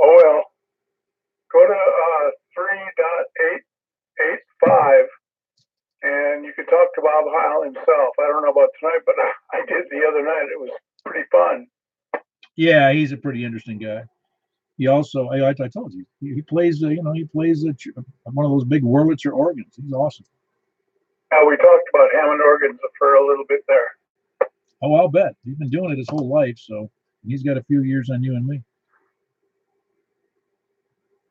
Oh well, go to 3.885 and you can talk to Bob Heil himself. I don't know about tonight, but I did the other night. It was pretty fun. Yeah, he's a pretty interesting guy. He also, I told you, he plays, he plays one of those big Wurlitzer organs. He's awesome. Yeah, we talked about Hammond organs for a little bit there. Oh, I'll bet. He's been doing it his whole life, so he's got a few years on you and me.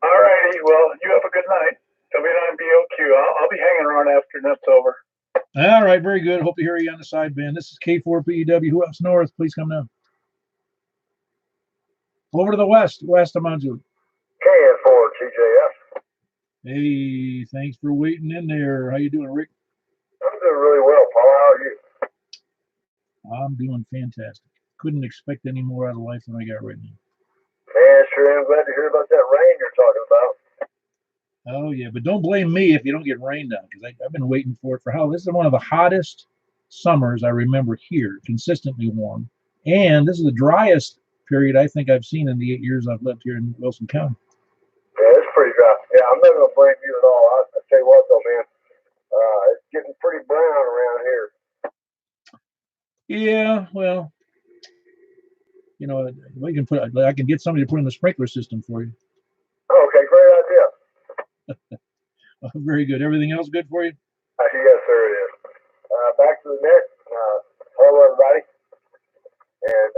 All righty. Well, you have a good night. WNBOQ. I'll be hanging around after net's over. All right, very good. Hope to hear you on the sideband. This is K4PEW. Who else north? Please come down. Over to the west of Mount Juliet. KN4TJF. Hey, thanks for waiting in there. How you doing, Rick? I'm doing really well, Paul. How are you? I'm doing fantastic. Couldn't expect any more out of life than I got right now. Man, sure am glad to hear about that rain you're talking about. Oh, yeah, but don't blame me if you don't get rained on, because I've been waiting for it for how. This is one of the hottest summers I remember here, consistently warm. And this is the driest period I think I've seen in the 8 years I've lived here in Wilson County. Yeah, it's pretty dry. Yeah, I'm not going to blame you at all. I'll tell you what, though, man. It's getting pretty brown around here. Yeah, well, we can I can get somebody to put in the sprinkler system for you. Okay, great idea. Very good. Everything else good for you? Yes, sir, it is. Back to the net. Hello, everybody. And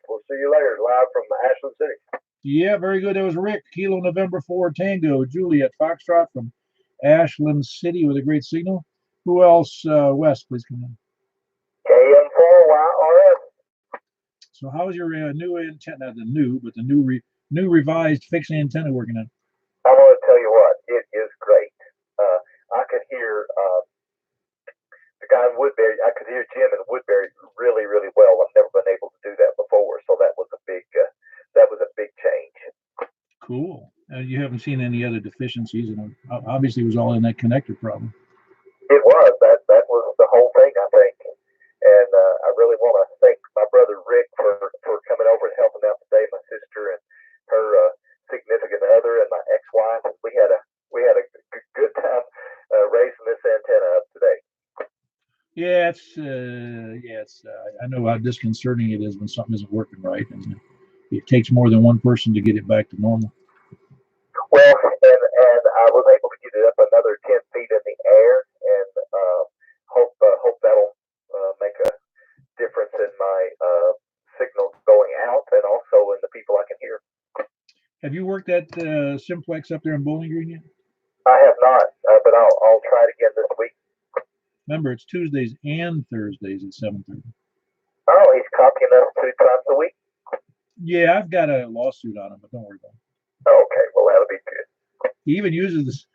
we'll see you later, live from Ashland City. Yeah, very good. That was Rick, Kilo November 4 Tango, Juliet Foxtrot from Ashland City with a great signal. Who else? Wes, please come in. KM4YRF. So how's your new antenna, not the new, but the new revised fixed antenna working out? I want to tell you what, it is great. I could hear the guy in Woodbury, I could hear Jim in Woodbury really, really well. I've never been able to do that before, so that was a big change. Cool. You haven't seen any other deficiencies, and obviously it was all in that connector problem. It was. That was the whole thing, I think. And I really want to thank my brother Rick for coming over and helping out today. My sister and her significant other and my ex-wife. We had a good time raising this antenna up today. Yeah, I know how disconcerting it is when something isn't working right, and it takes more than one person to get it back to normal. Well, and I was able to get it up another 10 feet in the air, and hope that'll make a difference in my signal going out, and also in the people I can hear. Have you worked at Simplex up there in Bowling Green yet? I have not, but I'll try it again this week. Remember, it's Tuesdays and Thursdays at 7:30. Oh, he's copying us 2 times a week? Yeah, I've got a lawsuit on him, but don't worry about it. Okay, well, that'll be good. He even uses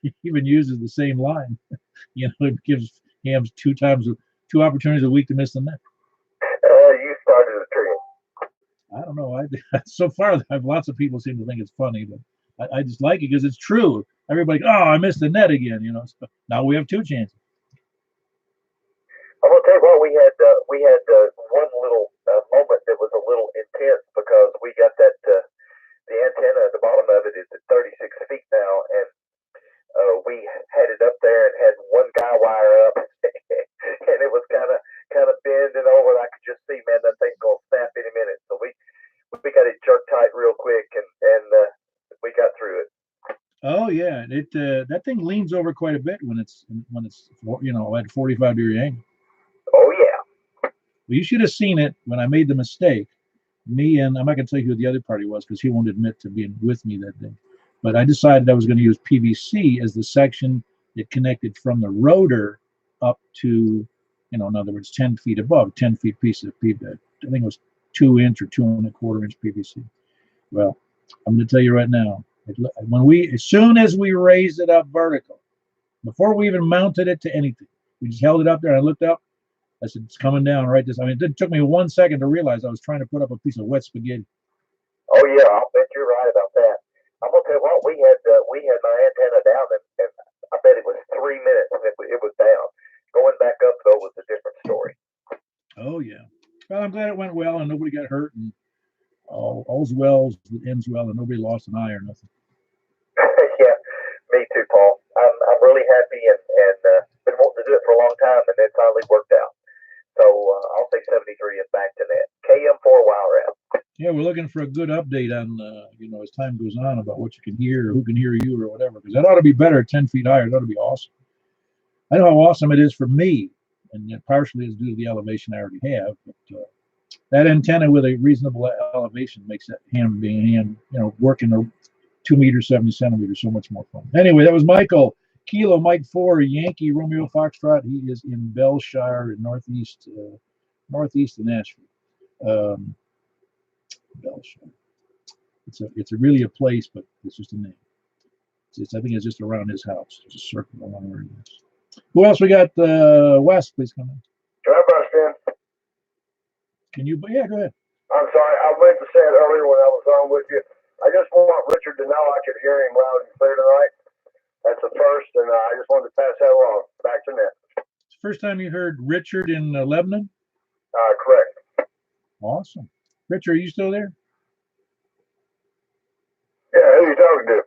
the same line. It gives hams 2 opportunities a week to miss the net. You started a trend. I don't know. So far, lots of people seem to think it's funny, but I just like it because it's true. Everybody, I missed the net again. So now we have 2 chances. I'm gonna tell you what, we had Oh yeah, it that thing leans over quite a bit when it's at 45-degree angle. Oh yeah. Well, you should have seen it when I made the mistake. Me and I'm not going to tell you who the other party was because he won't admit to being with me that day. But I decided I was going to use PVC as the section that connected from the rotor up to, in other words, 10 feet above, 10 feet piece of PVC. I think it was 2-inch or 2 1/4 inch PVC. Well, I'm going to tell you right now, as soon as we raised it up vertical, before we even mounted it to anything, we just held it up there. And I looked up. I said, it's coming down right this. I mean, it took me 1 second to realize I was trying to put up a piece of wet spaghetti. Oh yeah, I'll bet you're right about that. I'm gonna tell you what, we had my antenna down, and I bet it was 3 minutes, and it was down. Going back up though was a different story. Oh yeah. Well, I'm glad it went well and nobody got hurt and all's well ends well and nobody lost an eye or nothing. Yeah, me too, Paul. I'm really happy and been wanting to do it for a long time, and it finally worked out. So I'll say 73 and back to net. KM for a while out. Yeah, we're looking for a good update on, as time goes on about what you can hear or who can hear you or whatever, because that ought to be better 10 feet higher. That ought to be awesome. I know how awesome it is for me, and it partially is due to the elevation I already have, but that antenna with a reasonable elevation makes that working 2 meters, 70 centimeters so much more fun. Anyway, that was Michael. Kilo Mike 4, Yankee Romeo Foxtrot. He is in Bellshire in northeast of Nashville. Bellshire. It's really a place, but it's just a name. I think it's just around his house. There's a circle along where he is. Who else we got? Wes, please come in. Can I bust in? Can you? Yeah, go ahead. I'm sorry, I meant to say it earlier when I was on with you. I just want Richard to know I could hear him loud and clear tonight. That's the first, and I just wanted to pass that along. Back to net. It's the first time you heard Richard in Lebanon? Correct. Awesome. Richard, are you still there? Yeah, who are you talking to?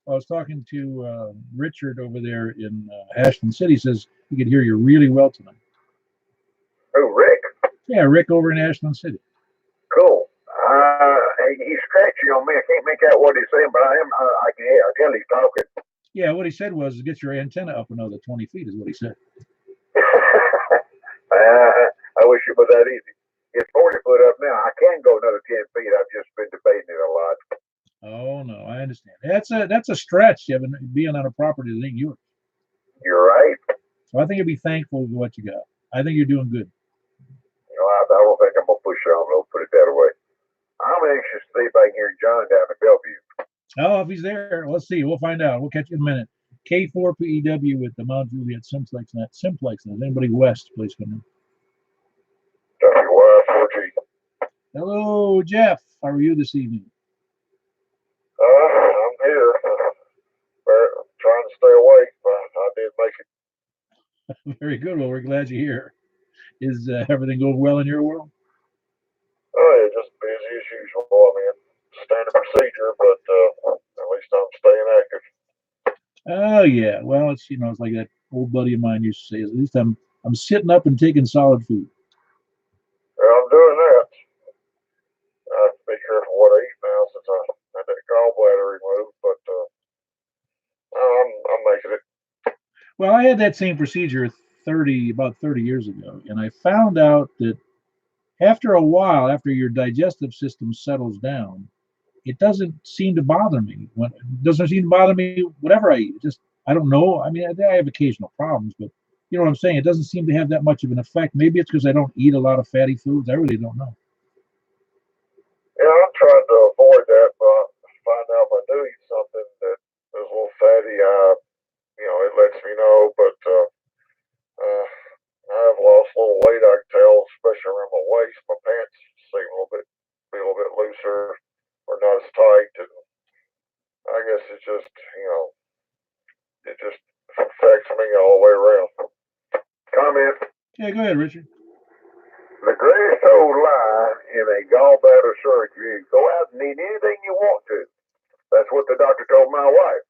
I was talking to Richard over there in Ashland City. He says he could hear you really well tonight. Who, Rick? Yeah, Rick over in Ashland City. Cool. He's scratchy on me. I can't make out what he's saying, but I can hear. I tell he's talking. Yeah, what he said was get your antenna up another 20 feet is what he said. I wish it was that easy. It's 40 foot up now. I can go another 10 feet. I've just been debating it a lot. Oh no, I understand. That's a stretch, being on a property that ain't yours. You're right. So I think you'll be thankful for what you got. I think you're doing good. I don't think I'm gonna push on. I'll put it that way. I'm anxious to see if I can hear John down in Bellevue. Oh, if he's there, let's see. We'll find out. We'll catch you in a minute. K4PEW with the Mount Juliet Simplex. Is anybody west? Please come in. WY4G. Hello, Jeff. How are you this evening? I'm here. Trying to stay awake, but I did make it. Very good. Well, we're glad you're here. Is everything going well in your world? Oh, yeah, just busy as usual. I mean, standard procedure, but at least I'm staying active. Oh yeah. Well, it's like that old buddy of mine used to say. At least I'm sitting up and taking solid food. Yeah, I'm doing that. I have to be careful what I eat now since I had that gallbladder removed, but I'm making it. Well, I had that same procedure about 30 years ago, and I found out that after a while, after your digestive system settles down, it doesn't seem to bother me. It doesn't seem to bother me whatever I eat. I don't know. I mean, I have occasional problems, but you know what I'm saying? It doesn't seem to have that much of an effect. Maybe it's because I don't eat a lot of fatty foods. I really don't know. Yeah, I'm trying to avoid that, but find out if I do eat something that is a little fatty, it lets me know, but I've lost a little weight, I can tell, especially around my waist. My pants seem be a little bit looser or not as tight, and I guess it just affects me all the way around. Comment. Yeah, go ahead, Richard. The greatest old lie in a gallbladder surgery is go out and eat anything you want to. That's what the doctor told my wife.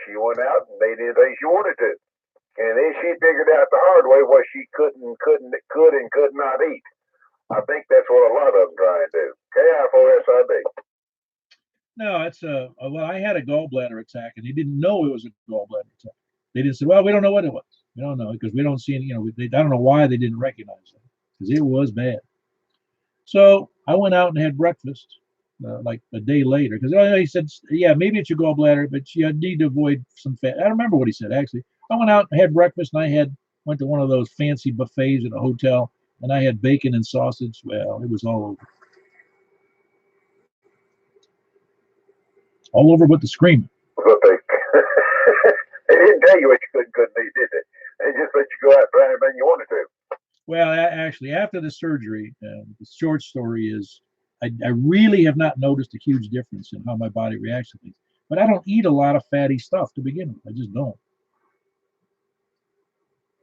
She went out and ate anything she wanted to. And then she figured out the hard way what she could and could not eat. I think that's what a lot of them try and do. KIFOSIB. No, it's well, I had a gallbladder attack, and they didn't know it was a gallbladder attack. They didn't say, well, we don't know what it was. We don't know because we don't see any. I don't know why they didn't recognize it because it was bad. So I went out and had breakfast like a day later because he said, yeah, maybe it's your gallbladder, but you need to avoid some fat. I don't remember what he said actually. I went out and had breakfast, and went to one of those fancy buffets at a hotel, and I had bacon and sausage. Well, it was all over but the screaming. But they didn't tell you what you couldn't eat, did they? They just let you go out and try anything you wanted to. Well, actually, after the surgery, the short story is I really have not noticed a huge difference in how my body reacts to things. But I don't eat a lot of fatty stuff to begin with. I just don't.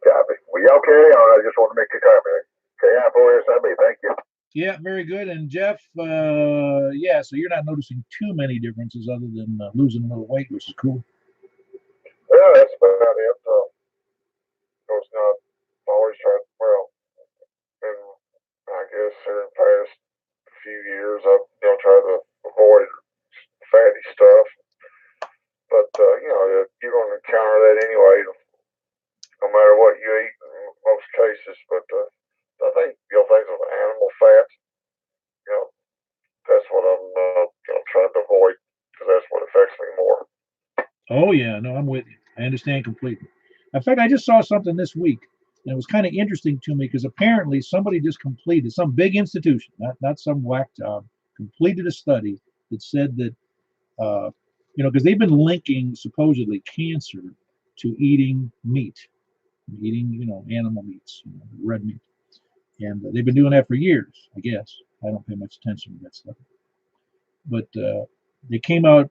Copy. Well, y'all carry on. I just want to make a comment. KI4SIB. Thank you. Yeah, very good. And Jeff, yeah, so you're not noticing too many differences other than losing a little weight, which is cool. Yeah, that's about it. I was not always trying. Well, and I guess in the past few years, I've tried to avoid fatty stuff. But you're going to encounter that anyway, no matter what you eat in most cases. But I think things of animal fat, that's what I'm trying to avoid because that's what affects me more. Oh, yeah, no, I'm with you. I understand completely. In fact, I just saw something this week, and it was kind of interesting to me because apparently somebody just completed, some big institution, not some whack job, completed a study that said that, because they've been linking supposedly cancer to eating meat, animal meats, red meat. And they've been doing that for years, I guess. I don't pay much attention to that stuff. But they came out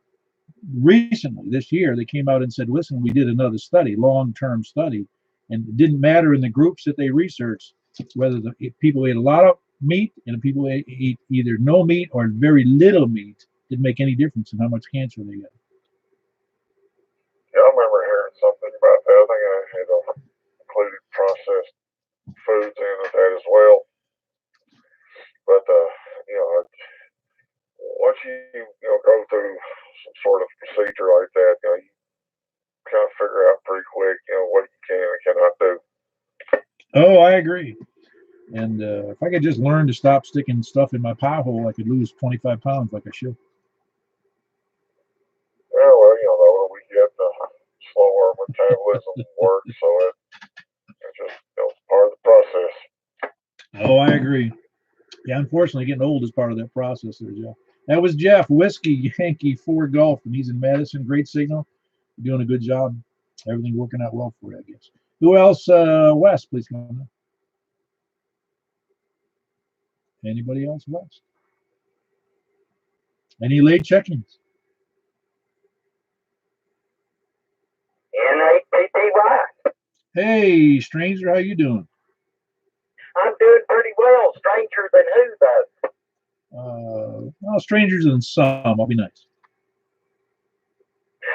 recently, this year, they came out and said, listen, we did another study, long-term study, and it didn't matter in the groups that they researched whether the people ate a lot of meat and the people ate either no meat or very little meat. Didn't make any difference in how much cancer they got. Yeah, I remember hearing something about that. I think I had included processed foods in that as well. But once you go through some sort of procedure like that, you kind of figure out pretty quick, what you can and cannot do. Oh, I agree. And if I could just learn to stop sticking stuff in my pie hole, I could lose 25 pounds like I should. Yeah, well, the older we get, the slower our metabolism works, so it's just part of the process. Oh, I agree. Yeah, unfortunately, getting old is part of that process there, Jeff. That was Jeff, Whiskey Yankee 4 Golf, and he's in Madison. Great signal. You're doing a good job. Everything working out well for you, I guess. Who else? Wes, please come on. Anybody else, Wes? Any late check-ins? NAPTY. Hey, stranger, how you doing? I'm doing pretty well. Stranger than who, though? Well, strangers than some. I'll be nice.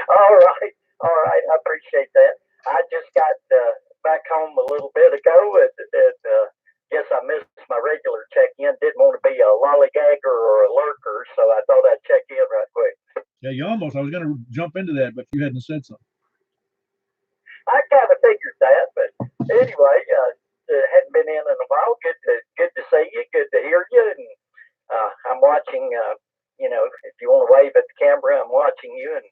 All right. I appreciate that. I just got back home a little bit ago, and guess I missed my regular check-in. Didn't want to be a lollygagger or a lurker, so I thought I'd check in right quick. Yeah, you almost. I was going to jump into that, but you hadn't said something. I kind of figured that, but anyway, hadn't been in a while. Good to see you. Good to hear you. And I'm watching. If you want to wave at the camera, I'm watching you. And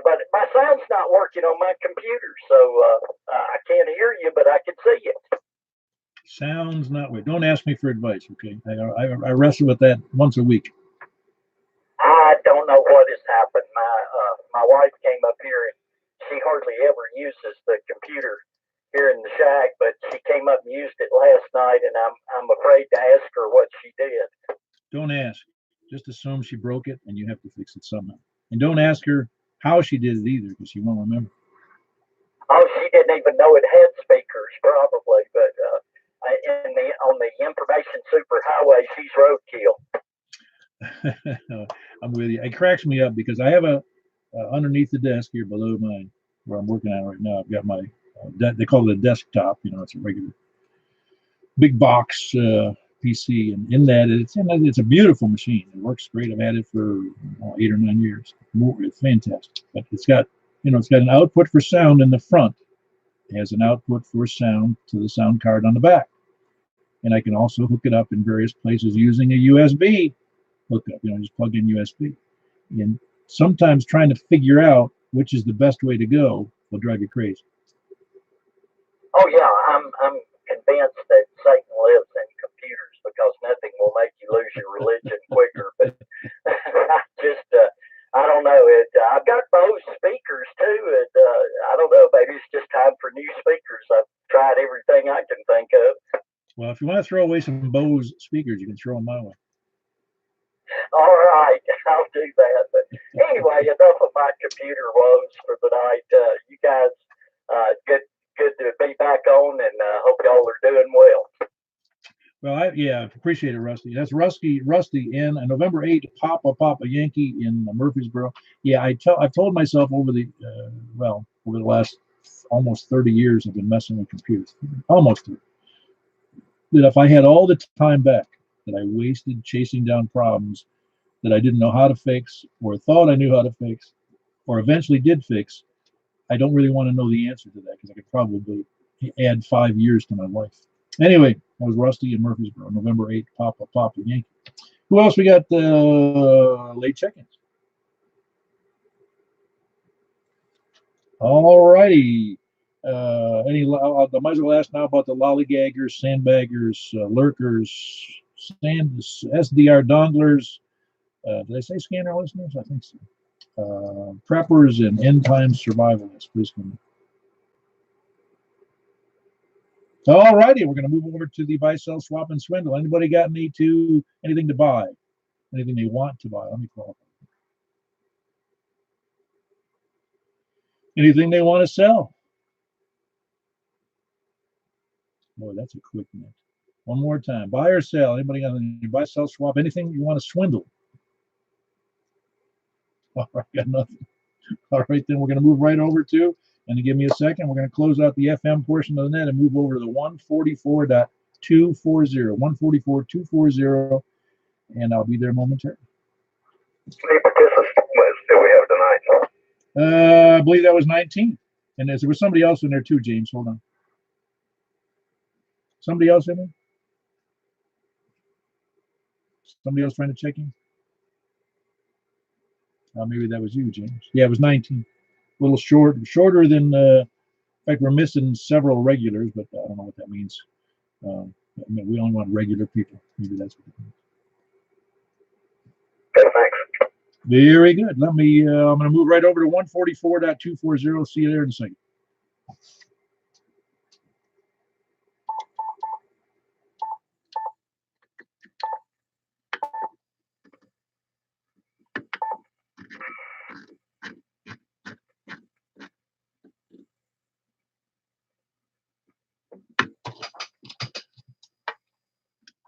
but my sound's not working on my computer, so I can't hear you, but I can see you. Sounds not weird. Don't ask me for advice, okay? I wrestle with that once a week. I don't know what has happened. My wife came up here and she hardly ever uses the computer here in the shack, but she came up and used it last night, and I'm afraid to ask her what she did. Don't ask. Just assume she broke it, and you have to fix it somehow. And don't ask her how she did it either, because she won't remember. Oh, she didn't even know it had speakers, probably. But on the information superhighway, she's roadkill. I'm with you. It cracks me up because I have a underneath the desk here below mine, where I'm working on right now. I've got my they call it a desktop. It's a regular big box PC, and in that it's a beautiful machine. It works great. I've had it for 8 or 9 years. It's fantastic. But it's got an output for sound in the front. It has an output for sound to the sound card on the back, and I can also hook it up in various places using a USB hookup. Just plug in USB. And sometimes trying to figure out which is the best way to go will drive you crazy. Oh yeah, I'm convinced that Satan lives in computers because nothing will make you lose your religion quicker. But I don't know. I've got Bose speakers too, and I don't know. Maybe it's just time for new speakers. I've tried everything I can think of. Well, if you want to throw away some Bose speakers, you can throw them my way. All right, I'll do that. But anyway, enough of my computer woes for the night. You guys, good to be back on, and hope y'all are doing well. Well, I appreciate it, Rusty. That's Rusty in November 8th, Papa Yankee in Murfreesboro. Yeah, I've told myself over the last almost 30 years I've been messing with computers, almost 30, that if I had all the time back that I wasted chasing down problems that I didn't know how to fix, or thought I knew how to fix, or eventually did fix, I don't really want to know the answer to that, because I could probably add 5 years to my life. Anyway, that was Rusty in Murfreesboro, November 8th, Papa Yankee. Who else we got late check-ins? All righty. I might as well ask now about the lollygaggers, sandbaggers, lurkers, SDR donglers. Did I say scanner listeners? I think so. Preppers and end time survivalists. Please come in. All righty, we're going to move over to the buy, sell, swap, and swindle. Anybody got anything to buy? Anything they want to buy? Let me qualify. Anything they want to sell? Boy, that's a quick net. One more time. Buy or sell? Anybody got any buy, sell, swap? Anything you want to swindle? All right, got nothing. All right, then we're going to move right over to, and to give me a second, we're going to close out the FM portion of the net and move over to the 144.240, 144.240, and I'll be there momentarily. How many participants do we have tonight? I believe that was 19. And there was somebody else in there too, James. Hold on. Somebody else in there? Somebody else trying to check in? Maybe that was you, James. Yeah, it was 19. A little shorter than, in fact, we're missing several regulars, but I don't know what that means. We only want regular people. Maybe that's what it means. Okay, thanks. Very good. I'm going to move right over to 144.240. See you there in a second.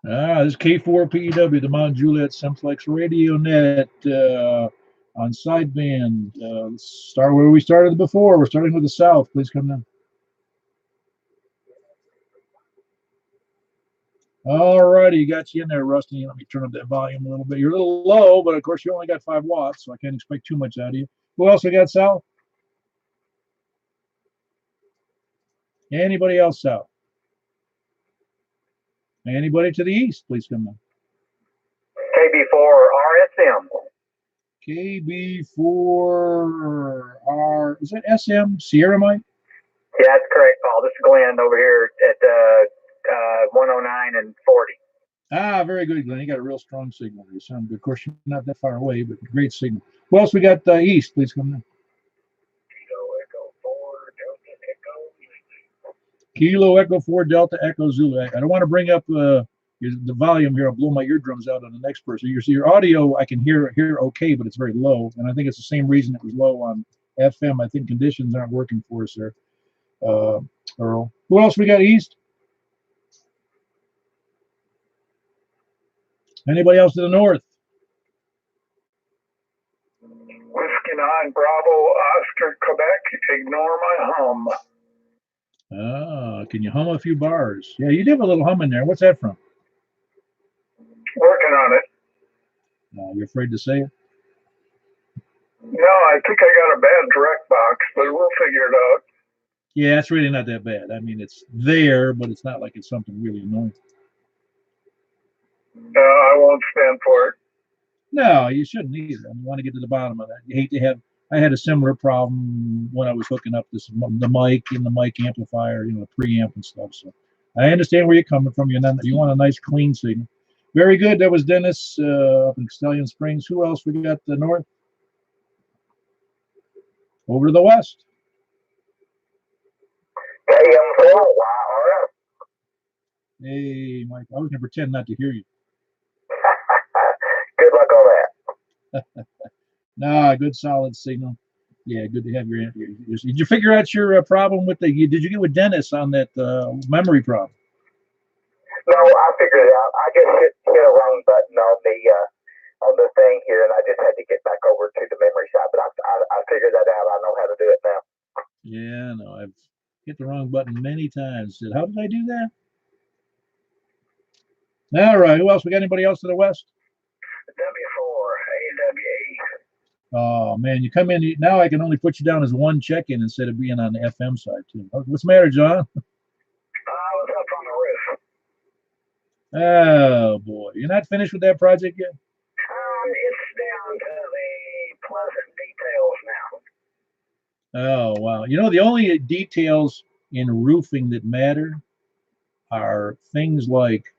This is K4PEW, the Mount Juliet Simplex Radio Net on sideband. Let's start where we started before. We're starting with the South. Please come in. All righty, got you in there, Rusty. Let me turn up that volume a little bit. You're a little low, but of course you only got 5 watts, so I can't expect too much out of you. Who else we got south? Anybody else south? Anybody to the east? Please come in. KB4 RSM. KB4R. Is that SM? Sierra Mike? Yeah, that's correct, Paul. This is Glenn over here at 109 and 40. Very good, Glenn. You got a real strong signal. You sound good. Of course, you're not that far away, but great signal. Who else we got east? Please come in. Kilo Echo 4 Delta Echo Zulu. I don't want to bring up the volume here. I'll blow my eardrums out on the next person. Your audio, I can hear okay, but it's very low. And I think it's the same reason it was low on FM. I think conditions aren't working for us there. Earl. Who else we got east? Anybody else to the north? Whiskey 9 Bravo Oscar Quebec. Ignore my hum. Can you hum a few bars? Yeah, you did have a little hum in there. What's that from? Working on it. You're afraid to say it? No, I think I got a bad direct box, but we'll figure it out. Yeah, it's really not that bad. I mean, it's there, but it's not like it's something really annoying. I won't stand for it. No, you shouldn't either. I mean, you want to get to the bottom of that. You hate to have. I had a similar problem when I was hooking up the mic and the mic amplifier, the preamp and stuff. So I understand where you're coming from. You want a nice clean signal. Very good. That was Dennis up in Castellian Springs. Who else we got? The north. Over to the west. Hey, Mike. I was going to pretend not to hear you. Good luck on that. Nah, good solid signal. Yeah, good to have your. Did you figure out your problem with the? Did you get with Dennis on that memory problem? No, I figured it out. I just hit a wrong button on the thing here, and I just had to get back over to the memory side. But I figured that out. I know how to do it now. Yeah, no, I've hit the wrong button many times. How did I do that? All right. Who else? We got anybody else to the west? W4 AWE. Oh man, you come in now. I can only put you down as one check-in instead of being on the FM side too. What's the matter, John? I was up on the roof. Oh boy, you're not finished with that project yet? It's down to the pleasant details now. Oh wow. The only details in roofing that matter are things like,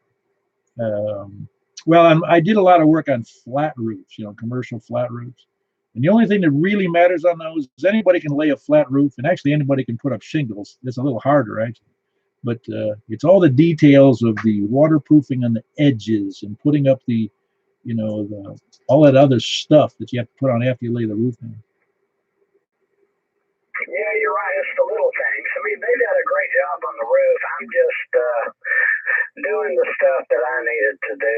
I did a lot of work on flat roofs, commercial flat roofs. And the only thing that really matters on those is anybody can lay a flat roof, and actually anybody can put up shingles. It's a little harder, actually. But it's all the details of the waterproofing on the edges and putting up the all that other stuff that you have to put on after you lay the roof in. Yeah, you're right. It's the little things. I mean, they did a great job on the roof. I'm just doing the stuff that I needed to do.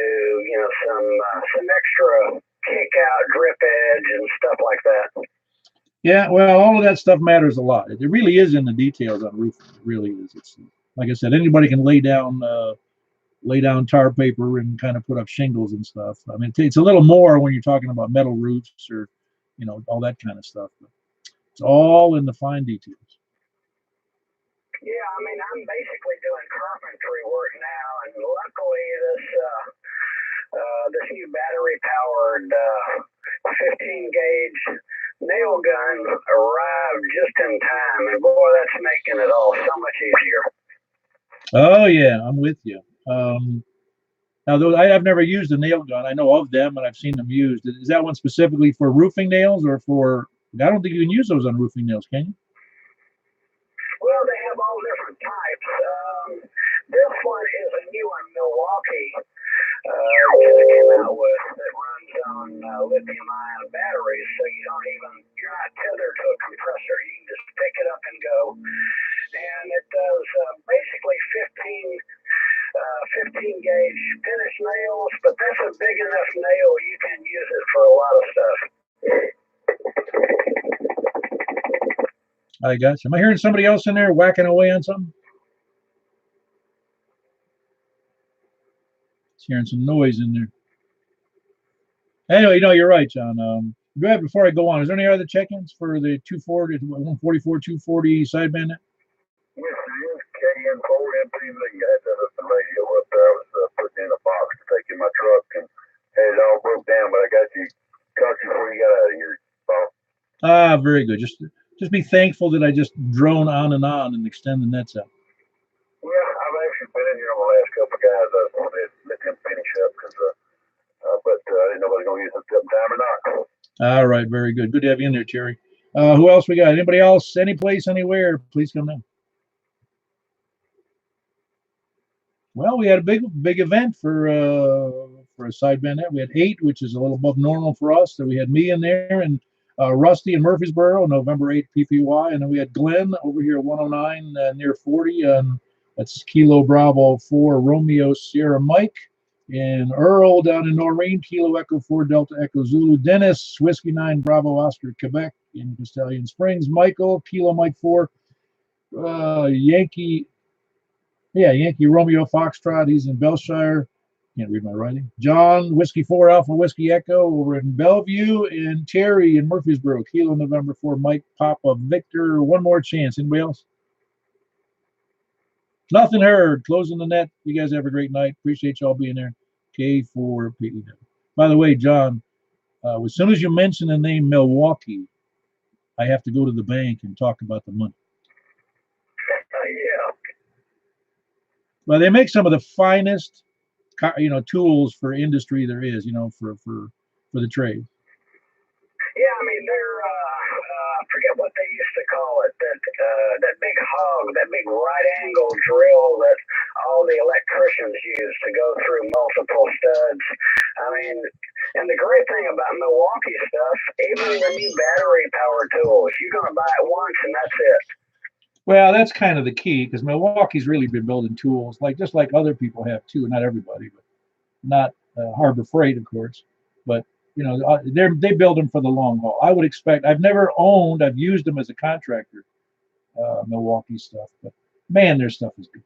Some extra kick out, drip edge, and stuff like that. Yeah, well, all of that stuff matters a lot. It really is in the details on roofing. It really is. It's like I said, anybody can lay down tar paper and kind of put up shingles and stuff. I mean, it's a little more when you're talking about metal roofs or all that kind of stuff. But it's all in the fine details. Yeah, I mean, I'm basically doing carpentry work now, and luckily this new battery-powered 15-gauge nail gun arrived just in time, and boy, that's making it all so much easier. Oh yeah, I'm with you. Now, I've never used a nail gun. I know of them, and I've seen them used. Is that one specifically for roofing nails, or for? I don't think you can use those on roofing nails, can you? Well, they have all different types. This one is a new one, Milwaukee. Just came out with that runs on lithium-ion batteries, so you're not tethered to a compressor. You can just pick it up and go, and it does basically 15 gauge finish nails. But that's a big enough nail you can use it for a lot of stuff. I got you. Am I hearing somebody else in there whacking away on something? Hearing some noise in there. Anyway, you're right, John. Go ahead before I go on. Is there any other check-ins for the 240, 144, 240 sideband net? Yes, it is. KN4MPV. I had to hook the radio up there. I was putting in a box to take in my truck and had it all broke down, but I got you before you got out of here, Bob. Ah, very good. Just be thankful that I just drone on and extend the nets out. Yeah, I've actually been in here on the last couple of guys. I wanted to let them finish up but I didn't know whether I was going to use it sometime or not. All right, very good. Good to have you in there, Terry. Who else we got? Anybody else? Any place, anywhere? Please come in. Well, we had a big event for a sideband net. We had 8, which is a little above normal for us. So we had me in there and Rusty in Murfreesboro, November 8th PPY, and then we had Glenn over here at 109 near 40. That's Kilo Bravo 4 Romeo Sierra Mike. And Earl down in Noreen, Kilo Echo 4 Delta Echo Zulu. Dennis, Whiskey 9 Bravo Oscar Quebec in Castellian Springs. Michael, Kilo Mike 4 Yankee Romeo Foxtrot. He's in Belshire. Can't read my writing. John, Whiskey 4 Alpha Whiskey Echo over in Bellevue, and Terry in Murfreesboro. Kilo November 4, Mike Papa Victor. One more chance. Anybody else? Nothing heard. Closing the net. You guys have a great night. Appreciate y'all being there. K4PEW. By the way, John, as soon as you mention the name Milwaukee, I have to go to the bank and talk about the money. Yeah. Well, they make some of the finest, tools for industry there is, for the trade. Yeah, I mean, they're, I forget what they used to call it, that big hog, that big right angle drill that all the electricians use to go through multiple studs. I mean, and the great thing about Milwaukee stuff, even the new battery powered tools, you're going to buy it once and that's it. Well, that's kind of the key, because Milwaukee's really been building tools, just like other people have too. Not everybody, but not Harbor Freight, of course. But they build them for the long haul. I would expect. I've never owned. I've used them as a contractor, Milwaukee stuff. But man, their stuff is good.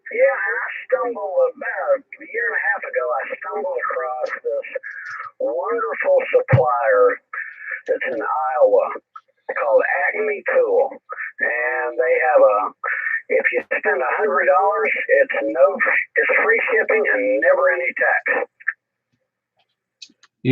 Yeah, and I stumbled about a year and a half ago. I stumbled across this wonderful supplier that's in Iowa called Acme Tool, and they have if you spend $100, it's free shipping and never any tax.